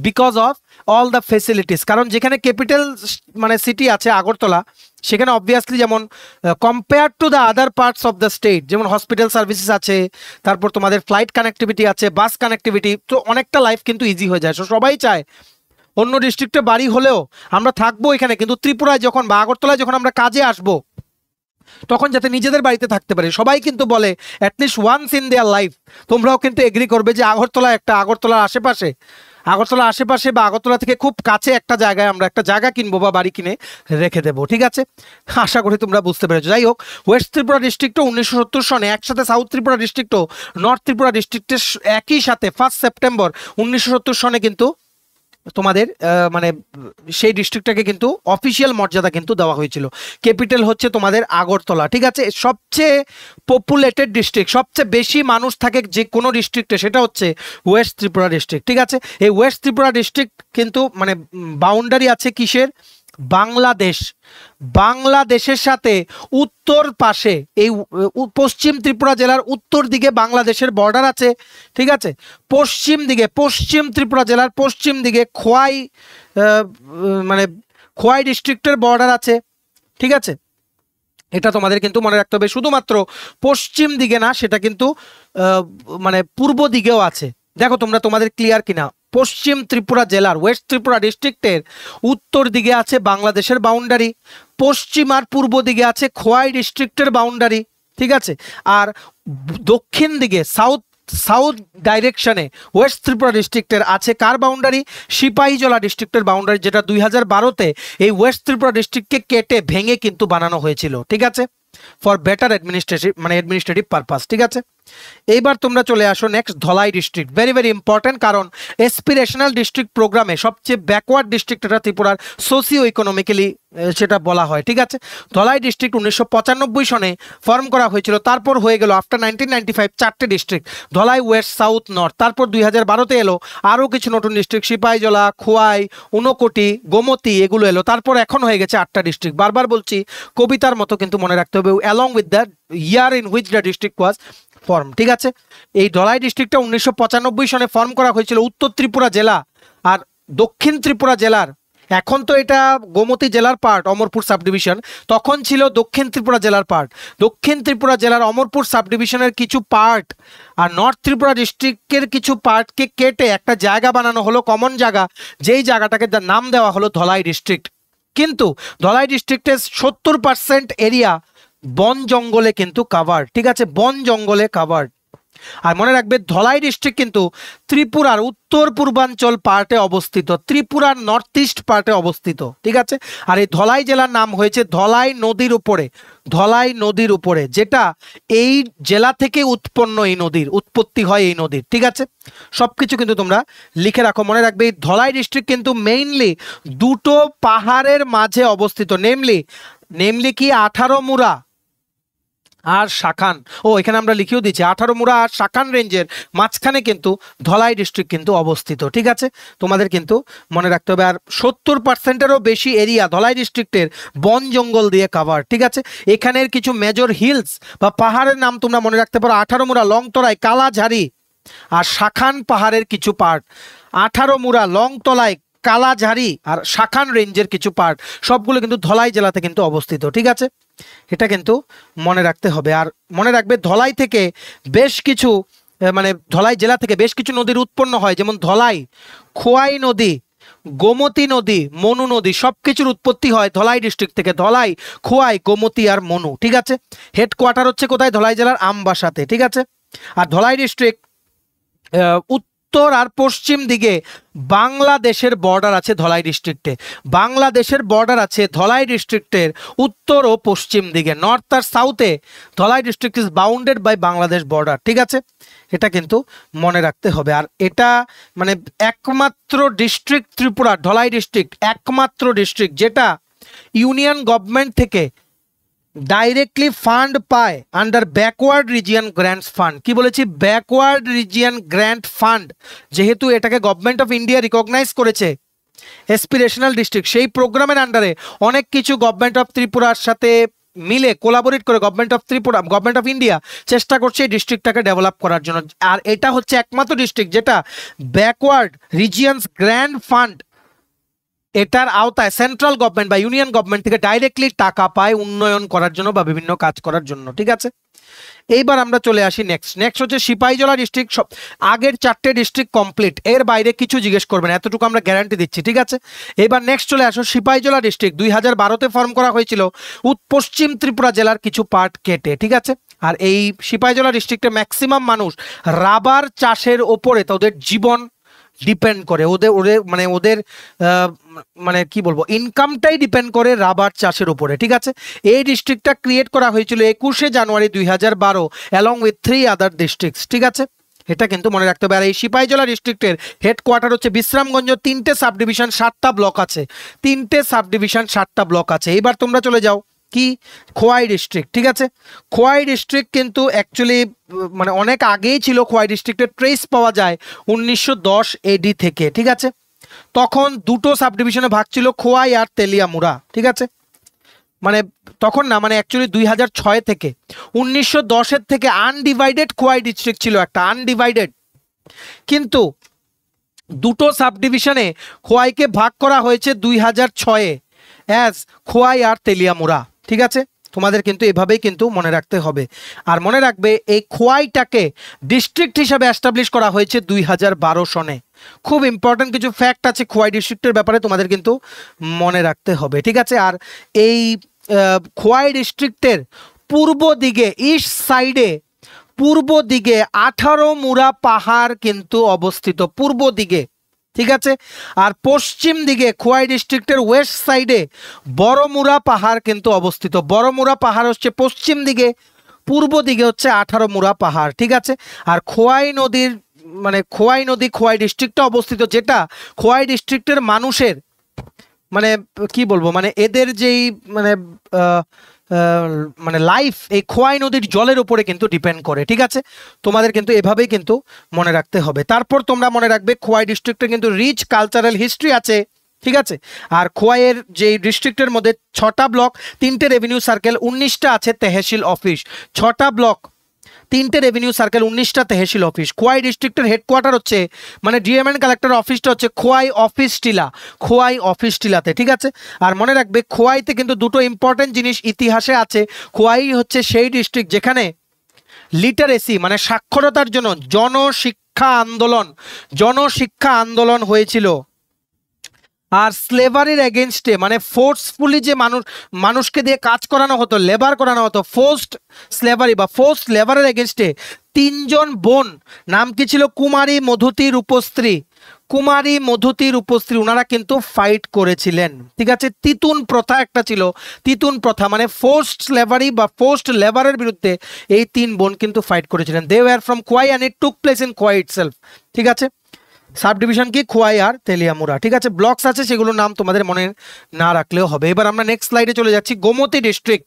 Because of all the facilities. কারণ যেখানে ক্যাপিটাল মানে সিটি আছে আগরতলা, সেখানে অবভিয়াসলি যেমন compare to the other parts of the state, যেমন হসপিটাল সার্ভিসেস আছে, তারপর তোমাদের ফ্লাইট কানেক্টিভিটি আছে, বাস কানেক্টিভিটি, তো অনেকটা লাইফ কিন্তু ইজি হয়ে যায়। সো সবাই চায় অন্য ডিস্ট্রিক্টে বাড়ি হলেও আমরা থাকবো এখানে, কিন্তু ত্রিপুরায় যখন বা আগরতলায় যখন আমরা কাজে আসবো তখন যাতে নিজেদের বাড়িতে থাকতে পারে। সবাই কিন্তু বলে at least once in their life, তোমরাও কিন্তু এগ্রি করবে যে আগরতলার আশেপাশে বা আগরতলা থেকে খুব কাছে একটা জায়গায় আমরা একটা জায়গা কিনবো বা বাড়ি কিনে রেখে দেবো। ঠিক আছে, আশা করি তোমরা বুঝতে পেরেছো। যাই হোক, ওয়েস্ট ত্রিপুরা ডিস্ট্রিক্টও 1970 সনে একসাথে সাউথ ত্রিপুরা ডিস্ট্রিক্টও নর্থ ত্রিপুরা ডিস্ট্রিক্টের একই সাথে 1 সেপ্টেম্বর 1970 সনে কিন্তু তোমাদের মানে সেই ডিস্ট্রিক্টটাকে কিন্তু অফিসিয়াল মর্যাদা কিন্তু দেওয়া হয়েছিল। ক্যাপিটাল হচ্ছে তোমাদের আগরতলা। ঠিক আছে, সবচেয়ে পপুলেটেড ডিস্ট্রিক্ট, সবচেয়ে বেশি মানুষ থাকে যে কোনো ডিস্ট্রিক্টে, সেটা হচ্ছে ওয়েস্ট ত্রিপুরা ডিস্ট্রিক্ট। ঠিক আছে, এই ওয়েস্ট ত্রিপুরা ডিস্ট্রিক্ট কিন্তু মানে বাউন্ডারি আছে কিসের? বাংলাদেশের সাথে উত্তর পাশে এই পশ্চিম ত্রিপুরা জেলার উত্তর দিকে বাংলাদেশের বর্ডার আছে। ঠিক আছে, পশ্চিম ত্রিপুরা জেলার পশ্চিম দিকে খোয়াই ডিস্ট্রিক্টের বর্ডার আছে। ঠিক আছে, এটা তোমাদের কিন্তু মনে রাখতে হবে। শুধুমাত্র পশ্চিম দিকে না, সেটা কিন্তু মানে পূর্ব দিকেও আছে। দেখো তোমরা তোমাদের ক্লিয়ার কিনা। পশ্চিম ত্রিপুরা জেলার ওয়েস্ট ত্রিপুরা ডিস্ট্রিক্টের উত্তর দিকে আছে বাংলাদেশের বাউন্ডারি, পশ্চিম আর পূর্ব দিকে আছে খোয়াই ডিস্ট্রিক্টের বাউন্ডারি। ঠিক আছে, আর দক্ষিণ দিকে সাউথ ডাইরেকশনে ওয়েস্ট ত্রিপুরা ডিস্ট্রিক্টের আছে কার বাউন্ডারি? সিপাহীজলা ডিস্ট্রিক্টের বাউন্ডারি, যেটা 2012-তে এই ওয়েস্ট ত্রিপুরা ডিস্ট্রিক্টকে কেটে ভেঙে কিন্তু বানানো হয়েছিল। ঠিক আছে, ফর বেটার অ্যাডমিনিস্ট্রেটিভ পারপাস। ঠিক আছে, এইবার তোমরা চলে আসো next Dhalai district. Very very important, কারণ এসপিরেশনাল ডিস্ট্রিক্ট প্রোগ্রামে সবচেয়ে ব্যাকওয়ার্ড ডিস্ট্রিক্ট এটা ত্রিপুরার সোসিও ইকোনমিক্যালি সেটা বলা হয়। ঠিক আছে, ধলাই ডিস্ট্রিক্ট 1995 সনে ফর্ম করা হয়েছিল, তারপর হয়ে গেল আফটার 1995 4টে district, Dhalai, west, south, north. তারপর 2012-তে এলো আরও কিছু নতুন ডিস্ট্রিক্ট, সিপাহীজলা, খোয়াই, ঊনকোটি, গোমতী, এগুলো এলো। তারপর এখন হয়ে গেছে 8টা ডিস্ট্রিক্ট। বারবার বলছি, কবিতার মতো কিন্তু মনে রাখতে হবে, along with the year in which the district was form. ঠিক আছে, এই ধলাই ডিস্ট্রিক্টটা 1995 সনে ফর্ম করা হয়েছিল উত্তর ত্রিপুরা জেলা আর দক্ষিণ ত্রিপুরা জেলার, এখন তো এটা গোমতী জেলার পার্ট, অমরপুর সাব ডিভিশন, তখন ছিল দক্ষিণ ত্রিপুরা জেলার পার্ট। দক্ষিণ ত্রিপুরা জেলার অমরপুর সাব ডিভিশনের কিছু পার্ট আর নর্থ ত্রিপুরা ডিস্ট্রিক্টের কিছু পার্টকে কেটে একটা জায়গা বানানো হলো, কমন জায়গা, যেই জায়গাটাকে নাম দেওয়া হলো ধলাই ডিস্ট্রিক্ট। কিন্তু ধলাই ডিস্ট্রিক্টের 70% এরিয়া বন জঙ্গলে কিন্তু কাভার। ঠিক আছে, বন জঙ্গলে কাভার। আর মনে রাখবে, ধলাই ডিস্ট্রিক্ট কিন্তু ত্রিপুরার উত্তর পূর্বাঞ্চল পার্টে অবস্থিত, ত্রিপুরার নর্থ ইস্ট পার্টে অবস্থিত। ঠিক আছে, আর এই ধলাই জেলার নাম হয়েছে ধলাই নদীর উপরে, যেটা এই জেলা থেকে উৎপত্তি হয় এই নদীর। ঠিক আছে, সবকিছু কিন্তু তোমরা লিখে রাখো, মনে রাখবে। এই ধলাই ডিস্ট্রিক্ট কিন্তু মেইনলি দুটো পাহাড়ের মাঝে অবস্থিত, নেমলি কি 18 মুড়া আর শাখান। এখানে আমরা লিখেও দিচ্ছি 18 মুড়া আর শাখান রেঞ্জের মাঝখানে কিন্তু ধলাই ডিস্ট্রিক্ট কিন্তু অবস্থিত। ঠিক আছে, তোমাদের কিন্তু মনে রাখতে হবে। আর 70%-এরও বেশি এরিয়া ধলাই ডিস্ট্রিক্টের বন জঙ্গল দিয়ে কাভার। ঠিক আছে, এখানের কিছু মেজর হিলস বা পাহাড়ের নাম তোমরা মনে রাখতে পারো, 18 মুড়া, লংতরাই, কালাঝাড়ি আর শাখান পাহাড়ের কিছু পার্ট। 18 মুড়া, লংতলায়, কালাঝাড়ি আর শাখান রেঞ্জের কিছু পার্ট, সবগুলো কিন্তু ধলাই জেলাতে কিন্তু অবস্থিত। ঠিক আছে, এটা কিন্তু মনে রাখতে হবে। আর মনে রাখবে, ধলাই থেকে বেশ কিছু ধলাই জেলা থেকে বেশ কিছু নদীর উৎপন্ন হয়, যেমন ধলাই, খোয়াই নদী, গোমতী নদী, মনু নদী, সবকিছুর উৎপত্তি হয় ধলাই ডিস্ট্রিক্ট থেকে। ধলাই, খোয়াই, গোমতী আর মনু। ঠিক আছে, হেডকোয়ার্টার হচ্ছে কোথায়? ধলাই জেলার আমবাসাতে। ঠিক আছে, আর ধলাই ডিস্ট্রিক্ট উত্তর আর পশ্চিম দিকে বাংলাদেশের বর্ডার আছে ধলাই ডিস্ট্রিক্টে। বাংলাদেশের বর্ডার আছে ধলাই ডিস্ট্রিক্টের উত্তর ও পশ্চিম দিকে, নর্থ আর সাউথে Dhalai district is bounded by Bangladesh border. ঠিক আছে, এটা কিন্তু মনে রাখতে হবে। আর এটা একমাত্র ডিস্ট্রিক্ট ত্রিপুরা, ধলাই ডিস্ট্রিক্ট একমাত্র ডিস্ট্রিক্ট যেটা ইউনিয়ন গভর্নমেন্ট থেকে ডাইরেক্টলি ফান্ড পায় under backward region grants fund. কি বলেছি? ব্যাকওয়ার্ড রিজিয়ন গ্র্যান্ট ফান্ড, যেহেতু এটাকে গভর্নমেন্ট অফ ইন্ডিয়া রিকগনাইজ করেছে এসপিরেশনাল ডিস্ট্রিক্ট, সেই প্রোগ্রামের আন্ডারে অনেক কিছু গভর্নমেন্ট অফ ত্রিপুরার সাথে মিলে কোলাবোরেট করে government of Tripura, government of India চেষ্টা করছে এই ডিস্ট্রিক্টটাকে ডেভেলপ করার জন্য। আর এটা হচ্ছে একমাত্র ডিস্ট্রিক্ট যেটা ব্যাকওয়ার্ড রিজিয়নস গ্র্যান্ড ফান্ড, এটার আওতায় সেন্ট্রাল গভর্নমেন্ট বা ইউনিয়ন গভর্নমেন্ট থেকে ডাইরেক্টলি টাকা পায় উন্নয়ন করার জন্য বা বিভিন্ন কাজ করার জন্য। ঠিক আছে, এইবার আমরা চলে আসি নেক্সট হচ্ছে সিপাহীজলা ডিস্ট্রিক্ট। সব আগের 4টে ডিস্ট্রিক্ট কমপ্লিট, এর বাইরে কিছু জিজ্ঞেস করবেন, এতটুকু আমরা গ্যারান্টি দিচ্ছি। ঠিক আছে, এবার নেক্সট চলে আসো সিপাহীজলা ডিস্ট্রিক্ট 2012-তে ফর্ম করা হয়েছিল পশ্চিম ত্রিপুরা জেলার কিছু পার্ট কেটে। ঠিক আছে, আর এই সিপাহীজলা ডিস্ট্রিক্টে ম্যাক্সিমাম মানুষ রাবার চাষের ওপরে তাদের জীবন ডিপেন্ড করে, ওদের মানে কি বলবো, ইনকামটাই ডিপেন্ড করে রাবার চাষের উপরে। ঠিক আছে, এই ডিস্ট্রিক্টটা ক্রিয়েট করা হয়েছিল 21শে জানুয়ারি 2012 অ্যালং উইথ 3 আদার ডিস্ট্রিক্টস। ঠিক আছে, এটা কিন্তু মনে রাখতে হবে। আর এই সিপাহীজলা ডিস্ট্রিক্টের হেডকোয়ার্টার হচ্ছে বিশ্রামগঞ্জ। 3টে সাব ডিভিশন 7টা ব্লক আছে, 3টে সাব ডিভিশন 7টা ব্লক আছে। এইবার তোমরা চলে যাও কি খোয়াই ডিস্ট্রিক্ট। ঠিক আছে, খোয়াই ডিস্ট্রিক্ট কিন্তু অ্যাকচুয়ালি মানে অনেক আগেই ছিল। খোয়াই ডিস্ট্রিক্টের ট্রেস পাওয়া যায় 1910 AD থেকে। ঠিক আছে, তখন দুটো সাব ডিভিশনে ভাগ ছিল, খোয়াই আর তেলিয়ামুড়া। ঠিক আছে, মানে তখন না, মানে অ্যাকচুয়ালি 2006 থেকে 1910-এর থেকে আনডিভাইডেড খোয়াই ডিস্ট্রিক্ট ছিল, একটা আনডিভাইডেড। কিন্তু দুটো সাব ডিভিশনে খোয়াইকে ভাগ করা হয়েছে 2006-এ অ্যাজ খোয়াই আর তেলিয়ামুড়া। ঠিক আছে, তোমাদের কিন্তু এভাবেই কিন্তু মনে রাখতে হবে। আর মনে রাখবে এই খোয়াইটাকে ডিস্ট্রিক্ট হিসাবে অ্যাস্টাবলিশ করা হয়েছে 2012 সনে। খুব ইম্পর্টেন্ট কিছু ফ্যাক্ট আছে খোয়াই ডিস্ট্রিক্টের ব্যাপারে, তোমাদের কিন্তু মনে রাখতে হবে। ঠিক আছে, আর এই খোয়াই ডিস্ট্রিক্টের পূর্ব দিকে, ইস্ট সাইডে পূর্ব দিকে 18 মুড়া পাহাড় কিন্তু অবস্থিত, পূর্ব দিকে। ঠিক আছে, আর পশ্চিম দিকে খোয়াই ডিস্ট্রিক্টের ওয়েস্ট সাইডে বড়মুড়া পাহাড় কিন্তু অবস্থিত। বড়মুড়া পাহাড় হচ্ছে পশ্চিম দিকে, পূর্ব দিকে হচ্ছে 18 মুড়া পাহাড়। ঠিক আছে, আর খোয়াই নদীর মানে খোয়াই নদী খোয়াই ডিস্ট্রিক্টটা অবস্থিত, যেটা খোয়াই ডিস্ট্রিক্টের মানুষের মানে কি বলবো, মানে এদের যেই মানে মানে লাইফ এই খোয়াই নদীর জলের উপরে কিন্তু ডিপেন্ড করে। ঠিক আছে, তোমাদের কিন্তু এভাবেই কিন্তু মনে রাখতে হবে। তারপর তোমরা মনে রাখবে খোয়াই ডিস্ট্রিক্টে কিন্তু রিচ কালচারাল হিস্ট্রি আছে। ঠিক আছে, আর খোয়াইয়ের যে ডিস্ট্রিক্টের মধ্যে 6টা ব্লক, 3টে রেভিনিউ সার্কেল, 19টা আছে তেহসিল অফিস। 6টা ব্লক, 3টে রেভিনিউ সার্কেল, 19টা তেহসিল অফিস। খোয়াই ডিস্ট্রিক্টের হেডকোয়ার্টার হচ্ছে মানে ডিএম অ্যান্ড কালেক্টর অফিসটা হচ্ছে খোয়াই অফিস টিলা, খোয়াই অফিস টিলাতে। ঠিক আছে, আর মনে রাখবে খোয়াইতে কিন্তু দুটো ইম্পর্টেন্ট জিনিস ইতিহাসে আছে। খোয়াই হচ্ছে সেই ডিস্ট্রিক্ট যেখানে লিটারেসি মানে সাক্ষরতার জন্য জনশিক্ষা আন্দোলন হয়েছিল। আর স্লেভারির এগেনস্টে মানে ফোর্সফুলি যে মানুষকে দিয়ে কাজ করানো হতো, লেবার করানো হতো, ফোর্সড স্লেভারি বা ফোর্সড লেবারের এগেনস্টে 3জন বোন, নাম কি ছিল কুমারী মধুতি রূপশ্রী, কুমারী মধুতি রূপশ্রী, ওনারা কিন্তু ফাইট করেছিলেন। ঠিক আছে, তিতুন প্রথা একটা ছিল, তিতুন প্রথা মানে ফোর্সড স্লেভারি বা ফোর্সড লেবারের বিরুদ্ধে এই 3 বোন কিন্তু ফাইট করেছিলেন। They were from Khowai and it took place in Khowai itself. ঠিক আছে, সাব ডিভিশন কি খোয়াই আর তেলিয়ামুড়া। ঠিক আছে, ব্লকস আছে, সেগুলোর নাম তোমাদের মনে না রাখলেও হবে। এবার আমরা নেক্সট স্লাইডে চলে যাচ্ছি। গোমতী ডিস্ট্রিক্ট,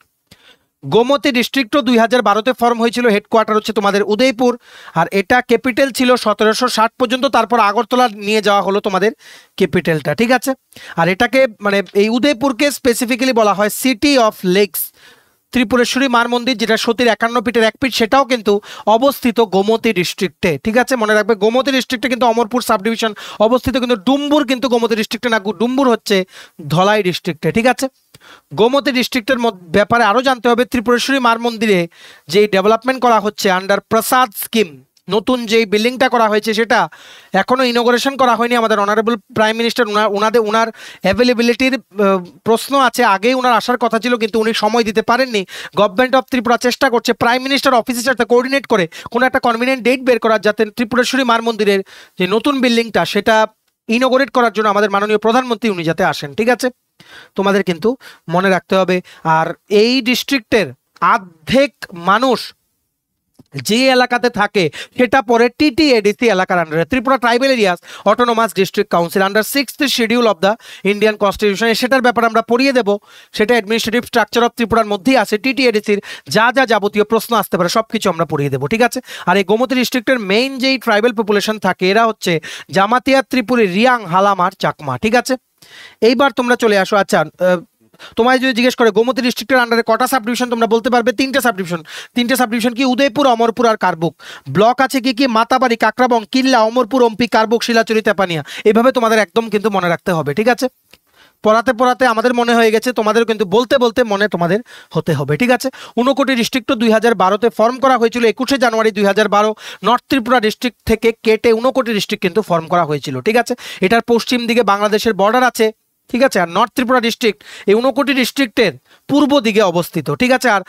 গোমতী ডিস্ট্রিক্টও 2012-তে ফর্ম হয়েছিল। হেডকোয়ার্টার হচ্ছে তোমাদের উদয়পুর, আর এটা ক্যাপিটাল ছিল 1760 পর্যন্ত, তারপর আগরতলা নিয়ে যাওয়া হলো তোমাদের ক্যাপিটালটা। ঠিক আছে, আর এটাকে মানে এই উদয়পুরকে স্পেসিফিক্যালি বলা হয় সিটি অফ লেকস। ত্রিপুরেশ্বরী মার মন্দির যেটা সতীর 51 পিঠের 1 পিঠ, সেটাও কিন্তু অবস্থিত গোমতী ডিস্ট্রিক্টে। ঠিক আছে, মনে রাখবে গোমতী ডিস্ট্রিক্টে কিন্তু অমরপুর সাব ডিভিশন অবস্থিত, কিন্তু ডুম্বুর কিন্তু গোমতী ডিস্ট্রিক্টে না, ডুম্বুর হচ্ছে ধলাই ডিস্ট্রিক্টে। ঠিক আছে, গোমতী ডিস্ট্রিক্টের ব্যাপারে আরও জানতে হবে। ত্রিপুরেশ্বরী মার মন্দিরে যে ডেভেলপমেন্ট করা হচ্ছে আন্ডার প্রসাদ স্কিম, নতুন যেই বিল্ডিংটা করা হয়েছে সেটা এখনও ইনোগ্রেশন করা হয়নি। আমাদের অনারেবল প্রাইম মিনিস্টার ওনার অ্যাভেলেবিলিটির প্রশ্ন আছে, আগেই ওনার আসার কথা ছিল কিন্তু উনি সময় দিতে পারেননি। গভর্নমেন্ট অফ ত্রিপুরা চেষ্টা করছে প্রাইম মিনিস্টার অফিসের সাথে কোঅর্ডিনেট করে কোনো একটা কনভিনিয়েন্ট ডেট বের করার, যাতে ত্রিপুরেশ্বরী মার মন্দিরের যে নতুন বিল্ডিংটা সেটা ইনোগ্রেট করার জন্য আমাদের মাননীয় প্রধানমন্ত্রী উনি যাতে আসেন। ঠিক আছে, তোমাদের কিন্তু মনে রাখতে হবে। আর এই ডিস্ট্রিক্টের অর্ধেক মানুষ যে এলাকাতে থাকে সেটা পরে টিটিএডিসি এলাকার আন্ডারে, Tripura tribal areas autonomous district council under 6th schedule of the Indian constitution. সেটার ব্যাপারে আমরা পড়িয়ে দেবো, সেটা অ্যাডমিনিস্ট্রেটিভ স্ট্রাকচার অফ ত্রিপুরার মধ্যেই আছে। টিটিএডিসির যা যা যাবতীয় প্রশ্ন আসতে পারে সব কিছু আমরা পড়িয়ে দেবো। ঠিক আছে, আর এই গোমতী ডিস্ট্রিক্টের মেইন যেই ট্রাইবাল পপুলেশন থাকে এরা হচ্ছে জামাতিয়া, ত্রিপুরী, রিয়াং, হালাম আর চাকমা। ঠিক আছে, এইবার তোমরা চলে আসো। আচ্ছা, তোমায় যদি জিজ্ঞেস করে গোমতী ডিস্ট্রিক্টের আন্ডারে কটা সাব ডিভিশন, তোমরা বলতে পারবে তিনটে সাব ডিভিশন। তিনটে সাব ডিভিশন কি? উদয়পুর, অমরপুর আর কারবুক। ব্লক আছে কি কি? মাতাবাড়ি, কাকরাবং, কিল্লা, অমরপুর, অম্পি, কারবুক, শিলাচুরি, তেপানিয়া। এভাবে তোমাদের একদম কিন্তু মনে রাখতে হবে, ঠিক আছে? পড়াতে পড়াতে আমাদের মনে হয়ে গেছে, তোমাদের কিন্তু বলতে বলতে মনে তোমাদের হতে হবে, ঠিক আছে? ঊনকোটি ডিস্ট্রিক্ট 2012-তে ফর্ম করা হয়েছিল 21শে জানুয়ারি 2012। নর্থ ত্রিপুরা ডিস্ট্রিক্ট থেকে কেটে ঊনকোটি ডিস্ট্রিক্ট কিন্তু ফর্ম করা হয়েছিল, ঠিক আছে? এটার পশ্চিম দিকে বাংলাদেশের বর্ডার আছে, ঠিক আছে? আর নর্থ ত্রিপুরা ডিস্ট্রিক্ট এই ঊনকোটি ডিস্ট্রিক্টের পূর্ব দিকে অবস্থিত, ঠিক আছে? আর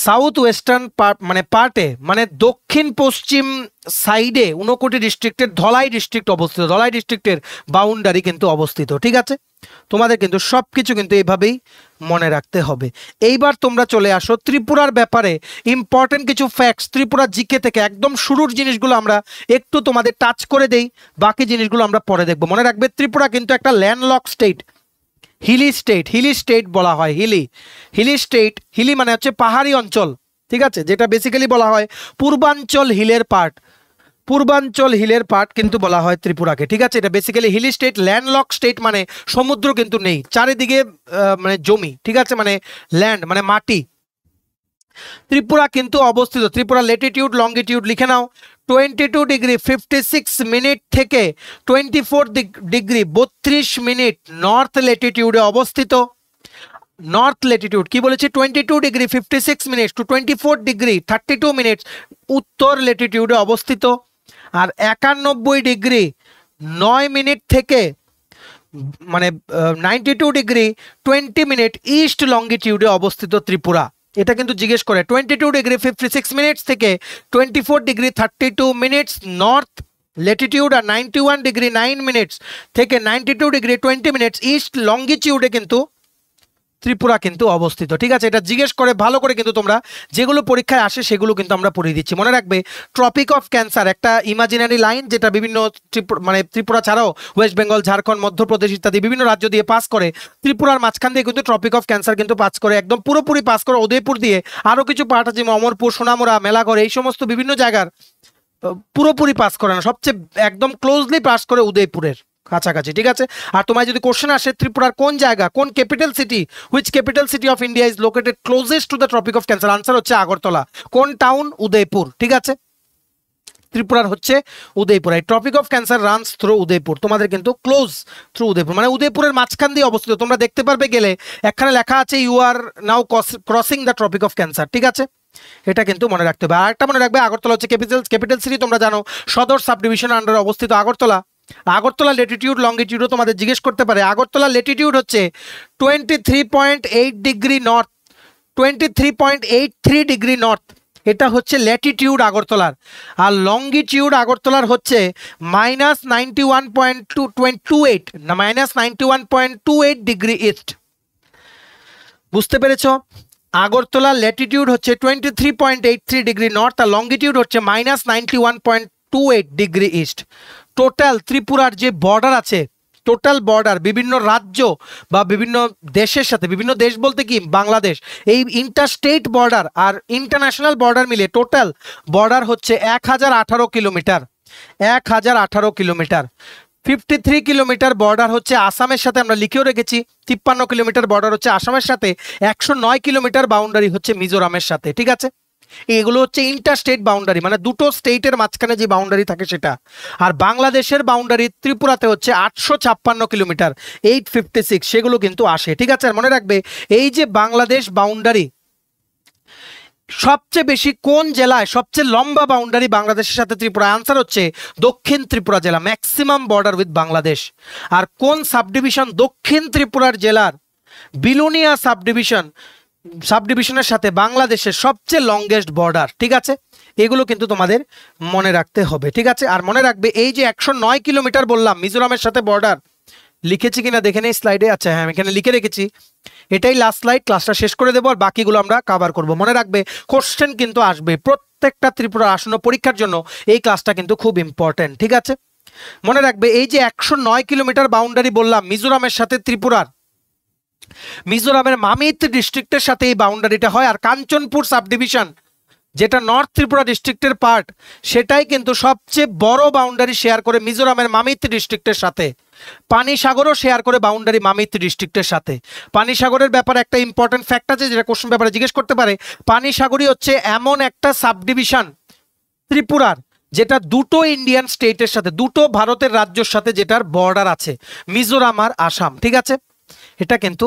সাউথ ওয়েস্টার্ন মানে পার্টে, মানে দক্ষিণ পশ্চিম সাইডে ঊনকোটি ডিস্ট্রিক্টের ধলাই ডিস্ট্রিক্ট অবস্থিত। ধলাই ডিস্ট্রিক্টের বাউন্ডারি কিন্তু অবস্থিত, ঠিক আছে? তোমাদের কিন্তু সবকিছু কিন্তু এইভাবেই মনে রাখতে হবে। এইবার তোমরা চলে আসো ত্রিপুরার ব্যাপারে ইম্পর্টেন্ট কিছু ফ্যাক্টস ত্রিপুরা জিকে থেকে। একদম শুরুর জিনিসগুলো আমরা একটু তোমাদের টাচ করে দেই, বাকি জিনিসগুলো আমরা পরে দেখবো। মনে রাখবে ত্রিপুরা কিন্তু একটা ল্যান্ডলক স্টেট, হিলি স্টেট বলা হয়। হিলি স্টেট, হিলি মানে হচ্ছে পাহাড়ি অঞ্চল, ঠিক আছে? যেটা বেসিক্যালি বলা হয় পূর্বাঞ্চল হিলের পার্ট কিন্তু বলা হয় ত্রিপুরাকে, ঠিক আছে? এটা basically hilly state, landlock state, মানে সমুদ্র কিন্তু নেই, চারিদিকে মানে জমি, ঠিক আছে? মানে ল্যান্ড মানে মাটি। ত্রিপুরা কিন্তু অবস্থিত, ত্রিপুরা ল্যাটিটিউড লঙ্গিটিউড লিখে নাও, 22 ডিগ্রি 56 মিনিট থেকে 24 ডিগ্রি 32 মিনিট নর্থ ল্যাটিটিউডে অবস্থিত। নর্থ ল্যাটিটিউড কি বলেছি? 22 degree 56 minute to 24 degree 32 minute উত্তর ল্যাটিটিউডে অবস্থিত। আর 91 ডিগ্রি 9 মিনিট থেকে মানে 92 ডিগ্রি 20 মিনিট ইস্ট লঙ্গিটিউডে অবস্থিত ত্রিপুরা। এটা কিন্তু জিজ্ঞেস করে 22 ডিগ্রি 56 মিনিটস থেকে 24 ডিগ্রি 32 মিনিটস নর্থ ল্যাটিটিউড, আর 91 ডিগ্রি 9 মিনিটস থেকে 92 ডিগ্রি 20 মিনিটস ইস্ট লঙ্গিটিউডে কিন্তু ত্রিপুরা কিন্তু অবস্থিত, ঠিক আছে? এটা জিজ্ঞেস করে ভালো করে কিন্তু তোমরা যেগুলো পরীক্ষায় আসে সেগুলো কিন্তু আমরা পড়িয়ে দিচ্ছি। মনে রাখবে ট্রপিক অফ ক্যান্সার একটা ইমাজিনারি লাইন, যেটা বিভিন্ন মানে ত্রিপুরা ছাড়াও ওয়েস্ট বেঙ্গল, ঝাড়খণ্ড, মধ্যপ্রদেশ ইত্যাদি বিভিন্ন রাজ্য দিয়ে পাস করে। ত্রিপুরার মাঝখান দিয়ে কিন্তু ট্রপিক অফ ক্যান্সার কিন্তু পাস করে, একদম পুরোপুরি পাস করে উদয়পুর দিয়ে। আরও কিছু পার্ট আছে অমরপুর, সোনামুড়া, মেলাঘর, এই সমস্ত বিভিন্ন জায়গার পুরোপুরি পাস করে না, সবচেয়ে একদম ক্লোজলি পাস করে উদয়পুরের কাছাকাছি, ঠিক আছে? আর তোমায় যদি কোশ্চেন আসে ত্রিপুরার কোন জায়গা, কোন capital city, which capital city of India is located closest to the tropic of cancer, answer হচ্ছে আগরতলা। কোন টাউন? উদয়পুর, ঠিক আছে? ত্রিপুরার হচ্ছে উদয়পুর। এই tropic of cancer runs through Udaipur, তোমাদের কিন্তু ক্লোজ থ্রু উদয়পুর, মানে উদয়পুরের মাঝখান দিয়ে অবস্থিত। তোমরা দেখতে পারবে গেলে এখানে লেখা আছে you are now crossing the tropic of cancer, ঠিক আছে? এটা কিন্তু মনে রাখতে হবে। আর একটা মনে রাখবে আগরতলা হচ্ছে ক্যাপিটাল সিটি, তোমরা জানো সদর সাব ডিভিশন আন্ডারে অবস্থিত আগরতলা। আগরতলা ল্যাটিটিউড লঙ্গিটিউডও তোমাদের জিজ্ঞেস করতে পারে। আগরতলা ল্যাটিটিউড হচ্ছে 23.8 ডিগ্রি নর্থ, 23.83 ডিগ্রি নর্থ, এটা হচ্ছে ল্যাটিটিউড আগরতলার। আর লঙ্গিটিউড আগরতলার হচ্ছে -91.28 না -91.28 ডিগ্রি ইস্ট। বুঝতে পেরেছ? আগরতলা ল্যাটিটিউড হচ্ছে 23.83 ডিগ্রি নর্থ, আর লঙ্গিটিউড হচ্ছে -91.28 ডিগ্রি ইস্ট। টোটাল ত্রিপুরার যে বর্ডার আছে, টোটাল বর্ডার বিভিন্ন রাজ্য বা বিভিন্ন দেশের সাথে, বিভিন্ন দেশ বলতে কি বাংলাদেশ, এই ইন্টারস্টেট বর্ডার আর ইন্টারন্যাশনাল বর্ডার মিলে টোটাল বর্ডার হচ্ছে 1018 কিলোমিটার। 1018 কিলোমিটার। 53 কিলোমিটার বর্ডার হচ্ছে আসামের সাথে, আমরা লিখেও রেখেছি। 53 কিলোমিটার বর্ডার হচ্ছে আসামের সাথে, 109 কিলোমিটার বাউন্ডারি হচ্ছে মিজোরামের সাথে, ঠিক আছে? এগুলো হচ্ছে ইন্টারস্টেট বাউন্ডারি, মানে দুটো স্টেটের মাঝখানে যে বাউন্ডারি থাকে সেটা। আর বাংলাদেশের বাউন্ডারি ত্রিপুরাতে হচ্ছে 856 কিলোমিটার, 856, সেগুলো কিন্তু আসে, ঠিক আছে? আর মনে রাখবে এই যে বাংলাদেশ বাউন্ডারি, সবচেয়ে বেশি কোন জেলায় সবচেয়ে লম্বা বাউন্ডারি বাংলাদেশের সাথে ত্রিপুরা? আনসার হচ্ছে দক্ষিণ ত্রিপুরা জেলা, ম্যাক্সিমাম বর্ডার উইথ বাংলাদেশ। আর কোন সাবডিভিশন দক্ষিণ ত্রিপুরার জেলার? বিলোনিয়া সাবডিভিশনের সাথে বাংলাদেশের সবচেয়ে লংগেস্ট বর্ডার, ঠিক আছে? এগুলো কিন্তু তোমাদের মনে রাখতে হবে, ঠিক আছে? আর মনে রাখবে এই যে 109 কিলোমিটার বললাম মিজোরামের সাথে বর্ডার, লিখেছি কিনা দেখে নেই স্লাইডে। আচ্ছা হ্যাঁ, আমি এখানে লিখে রেখেছি। এটাই লাস্ট স্লাইড, ক্লাসটা শেষ করে দেবো আর বাকিগুলো আমরা কভার করব। মনে রাখবে কোশ্চেন কিন্তু আসবে প্রত্যেকটা ত্রিপুরা আসন্ন পরীক্ষার জন্য, এই ক্লাসটা কিন্তু খুব ইম্পর্টেন্ট, ঠিক আছে? মনে রাখবে এই যে 109 কিলোমিটার বাউন্ডারি বললাম মিজোরামের সাথে ত্রিপুরার, মিজোরামের মামিত ডিস্ট্রিক্টের সাথে এই বাউন্ডারিটা হয়। আর কাঞ্চনপুর সাব ডিভিশন যেটা নর্থ ত্রিপুরা ডিস্ট্রিক্টের পার্ট, সেটাই কিন্তু সবচেয়ে বড় বাউন্ডারি শেয়ার করে মিজোরামের মামিত ডিস্ট্রিক্টের সাথে। পানিসাগরও শেয়ার করে বাউন্ডারি মামিত ডিস্ট্রিক্টের সাথে। পানিসাগরের ব্যাপারে একটা ইম্পর্টেন্ট ফ্যাক্ট আছে যেটা কোশ্চেন ব্যাপারে জিজ্ঞেস করতে পারে। পানিসাগরই হচ্ছে এমন একটা সাব ডিভিশন ত্রিপুরার যেটা দুটো ইন্ডিয়ান স্টেটের সাথে, দুটো ভারতের রাজ্যের সাথে যেটার বর্ডার আছে, মিজোরাম আর আসাম। ঠিক আছে, এটা কিন্তু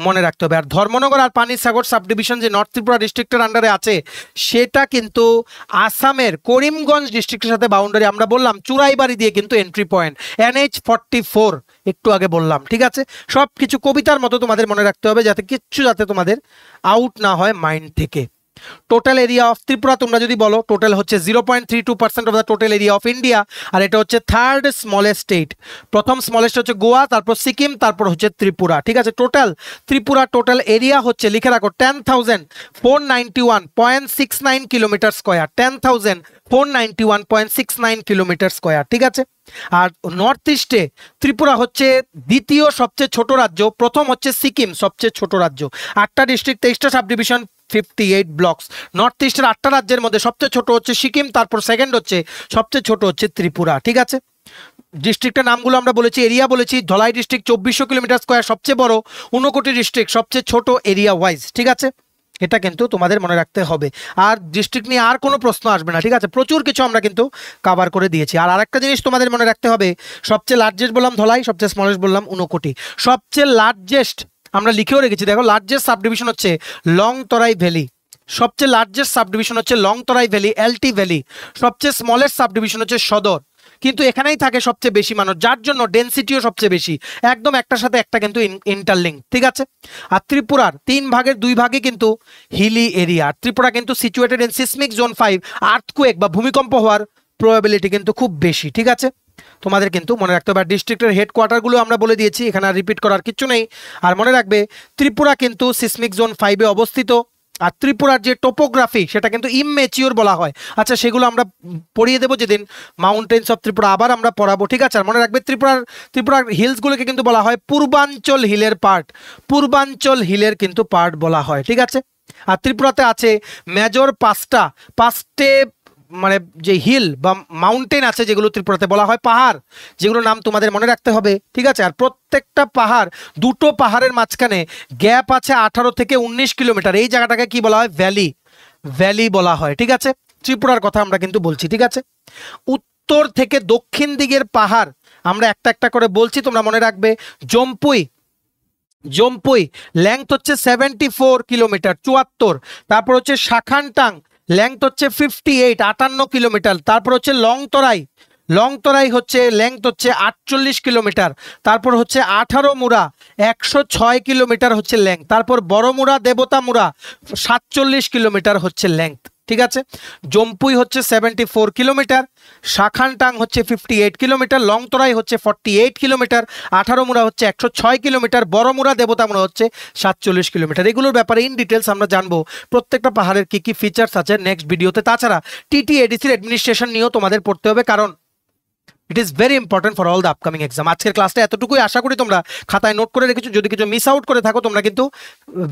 মনে রাখতে হবে। আর ধর্মনগর আর পানিসাগর সাব ডিভিশন যে নর্থ ত্রিপুরা ডিস্ট্রিক্টের আন্ডারে আছে, সেটা কিন্তু আসামের করিমগঞ্জ ডিস্ট্রিক্টের সাথে বাউন্ডারি। আমরা বললাম চুরাইবাড়ি দিয়ে কিন্তু এন্ট্রি পয়েন্ট, NH44 একটু আগে বললাম। ঠিক আছে, সব কিছু কবিতার মতো তোমাদের মনে রাখতে হবে যাতে কিচ্ছু তোমাদের আউট না হয় মাইন্ড থেকে। টোটাল এরিয়া অফ ত্রিপুরা তোমরা যদি বলো, টোটাল হচ্ছে 0.32% of the total area of India. আর এটা হচ্ছে থার্ড স্মলেস্ট স্টেট। প্রথম স্মলেস্ট হচ্ছে গোয়া, তারপর সিকিম, তারপর হচ্ছে ত্রিপুরা। ঠিক আছে, টোটাল ত্রিপুরা টোটাল এরিয়া হচ্ছে, লিখে রাখো, 10,491.69 কিলোমিটার স্কোয়ার। 10,491.69 kilometre square. ঠিক আছে, আর নর্থ ইস্টে ত্রিপুরা হচ্ছে দ্বিতীয় সবচেয়ে ছোট রাজ্য, প্রথম হচ্ছে সিকিম সবচেয়ে ছোট রাজ্য। 8টা ডিস্ট্রিক্ট, 23টা সাব ডিভিশন, 58 ব্লকস। নর্থ ইস্টের 8টা রাজ্যের মধ্যে সবচেয়ে ছোট হচ্ছে সিকিম, তারপর সেকেন্ড হচ্ছে সবচেয়ে ছোট হচ্ছে ত্রিপুরা। ঠিক আছে, ডিস্ট্রিক্টের নামগুলো আমরা বলেছি, এরিয়া বলেছি। ধলাই ডিস্ট্রিক্ট 2400 কিলোমিটার স্কোয়ার, সবচেয়ে বড়। ঊনকোটি ডিস্ট্রিক্ট সবচেয়ে ছোট এরিয়া ওয়াইজ। ঠিক আছে, এটা কিন্তু তোমাদের মনে রাখতে হবে। আর ডিস্ট্রিক্ট নিয়ে আর কোনো প্রশ্ন আসবে না। ঠিক আছে, প্রচুর কিছু আমরা কিন্তু কাভার করে দিয়েছি। আর আরেকটা জিনিস তোমাদের মনে রাখতে হবে, সবচেয়ে লার্জেস্ট বললাম ধলাই, সবচেয়ে স্মলেস্ট বললাম ঊনকোটি। সবচেয়ে লার্জেস্ট আমরা লিখেও রেখেছি, দেখো, লার্জেস্ট সাব ডিভিশন হচ্ছে লংতরাই ভ্যালি। সবচেয়ে লার্জেস্ট সাব ডিভিশন হচ্ছে লংতরাই ভ্যালি, LT ভ্যালি। সবচেয়ে স্মলেস্ট সাব ডিভিশন হচ্ছে সদর। কিন্তু এখানেই থাকে সবচেয়ে বেশি মানুষ, যার জন্য ডেনসিটিও সবচেয়ে বেশি, একদম একটার সাথে একটা কিন্তু ইন্টারলিঙ্ক। ঠিক আছে, আর ত্রিপুরার 3 ভাগের 2 ভাগে কিন্তু হিলি এরিয়া। ত্রিপুরা কিন্তু situated in seismic zone 5, earthquake বা ভূমিকম্প হওয়ার প্রবাবিলিটি কিন্তু খুব বেশি। ঠিক আছে, তোমাদের কিন্তু মনে রাখতে হবে। ডিস্ট্রিক্টের হেডকোয়ার্টারগুলো আমরা বলে দিয়েছি, এখানে আর রিপিট করার কিছু নেই। আর মনে রাখবে, ত্রিপুরা কিন্তু সিসমিক জোন 5-এ অবস্থিত। আর ত্রিপুরার যে টোপোগ্রাফি সেটা কিন্তু ইমম্যাচিওর বলা হয়। আচ্ছা, সেগুলো আমরা পড়িয়ে দেবো যেদিন মাউন্টেন্স অফ ত্রিপুরা আবার আমরা পড়াবো। ঠিক আছে, আর মনে রাখবে, ত্রিপুরার হিলসগুলোকে কিন্তু বলা হয় পূর্বাঞ্চল হিলের পার্ট, পূর্বাঞ্চল হিলের কিন্তু পার্ট বলা হয়। ঠিক আছে, আর ত্রিপুরাতে আছে মেজর 5টে মানে যে হিল বা মাউন্টেন আছে, যেগুলো ত্রিপুরাতে বলা হয় পাহাড়, যেগুলো নাম তোমাদের মনে রাখতে হবে। ঠিক আছে, আর প্রত্যেকটা পাহাড়, দুটো পাহাড়ের মাঝখানে গ্যাপ আছে 18 থেকে 19 কিলোমিটার। এই জায়গাটাকে কি বলা হয়? ভ্যালি, ভ্যালি বলা হয়। ঠিক আছে, ত্রিপুরার কথা আমরা কিন্তু বলছি। ঠিক আছে, উত্তর থেকে দক্ষিণ দিকের পাহাড় আমরা একটা একটা করে বলছি, তোমরা মনে রাখবে। জম্পুই লেংথ হচ্ছে 74 কিলোমিটার, 74। তারপর হচ্ছে শাখানটাং, লেংথ হচ্ছে 58 কিলোমিটার। তারপর হচ্ছে লংতরাই হচ্ছে লেংথ হচ্ছে 48 কিলোমিটার। তারপর হচ্ছে 18 মুড়া, 106 কিলোমিটার হচ্ছে লেংথ। তারপর বড় মুড়া, দেবতা মুড়া, 47 কিলোমিটার হচ্ছে লেংথ। ঠিক আছে, জম্পুই হচ্ছে 74 কিলোমিটার, শাখানটাং হচ্ছে 58 কিলোমিটার, লংতরাই হচ্ছে 48 কিলোমিটার, 18 মুড়া হচ্ছে 106 কিলোমিটার, বড় মুড়া, দেবতা মুড়া হচ্ছে 47 কিলোমিটার। এগুলোর ব্যাপারে ইন ডিটেলস আমরা জানবো, প্রত্যেকটা পাহাড়ের কি কি ফিচার্স আছে নেক্সট ভিডিওতে। তাছাড়া TTADCর অ্যাডমিনিস্ট্রেশন নিয়েও তোমাদের পড়তে হবে, কারণ it is very important for all the upcoming exam. আজকের ক্লাসটা এতটুকুই, আশা করি তোমরা খাতায় নোট করে রেখেছো। যদি কিছু মিস আউট করে থাকো, তোমরা কিন্তু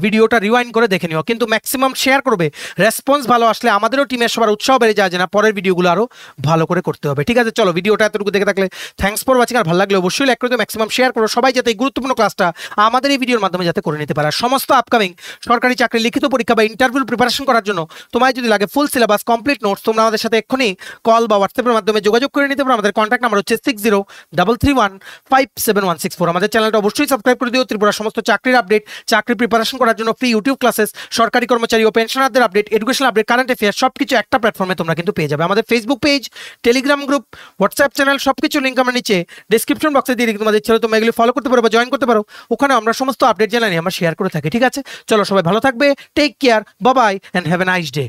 ভিডিওটা রিওয়াইন্ড করে দেখে নিও, কিন্তু ম্যাক্সিমাম শেয়ার করবে। রেসপন্স ভালো আসলে আমাদেরও টিমের সবার উৎসাহ বেড়ে যায় যে না, পরের ভিডিওগুলো আরও ভালো করে করতে হবে। ঠিক আছে, চলো, ভিডিওটা এতটুকু দেখে থাকলে থ্যাঙ্কস ফর ওয়াচিং। আর ভালো লাগলে অবশ্যই লাইক করে ম্যাক্সিমাম শেয়ার করো, সবাই যাতে এই গুরুত্বপূর্ণ ক্লাসটা আমাদের এই ভিডিওর মাধ্যমে যাতে করে নিতে পারে। সমস্ত আপকামিং সরকারি চাকরি, লিখিত পরীক্ষা বা ইন্টারভিউ প্রিপারেশন করার জন্য তোমায় যদি লাগে ফুল সিলেবাস, কমপ্লিট নোটস, তোমরা আমাদের সাথে এক্ষুনি কল বা হোয়াটসঅ্যাপের মাধ্যমে যোগাযোগ করে নিতে পারো। আমাদের কন্ট্যাক্ট নাম্বার হচ্ছে 6033157164। আমাদের চ্যানেলটা অবশ্যই সাবস্ক্রাইব করে দিও। ত্রিপুরা সমস্ত চাকরির আপডেট, চাকরি প্রিপারেশন করার জন্য ফ্রি ইউটিউব ক্লাসেস, সরকারি কর্মচারী ও পেনশনারদের update, educational update, current affairs, সবকিছু একটা প্ল্যাটফর্মে তোমরা কিন্তু পেয়ে যাবে। আমাদের Facebook page, Telegram group, WhatsApp channel, সবকিছু লিঙ্ক আমরা নিচে ডেসক্রিপশন বক্সে দিয়ে দিই। তোমাদের ইচ্ছা হলে তোমরা এগুলো ফলো করতে পারো বা জয়েন করতে পারো, ওখানে আমরা সমস্ত আপডেট জানাই আমরা শেয়ার করে থাকি। ঠিক আছে, চলো, সবাই ভালো থাকবে, take care, bye bye, and have a nice day.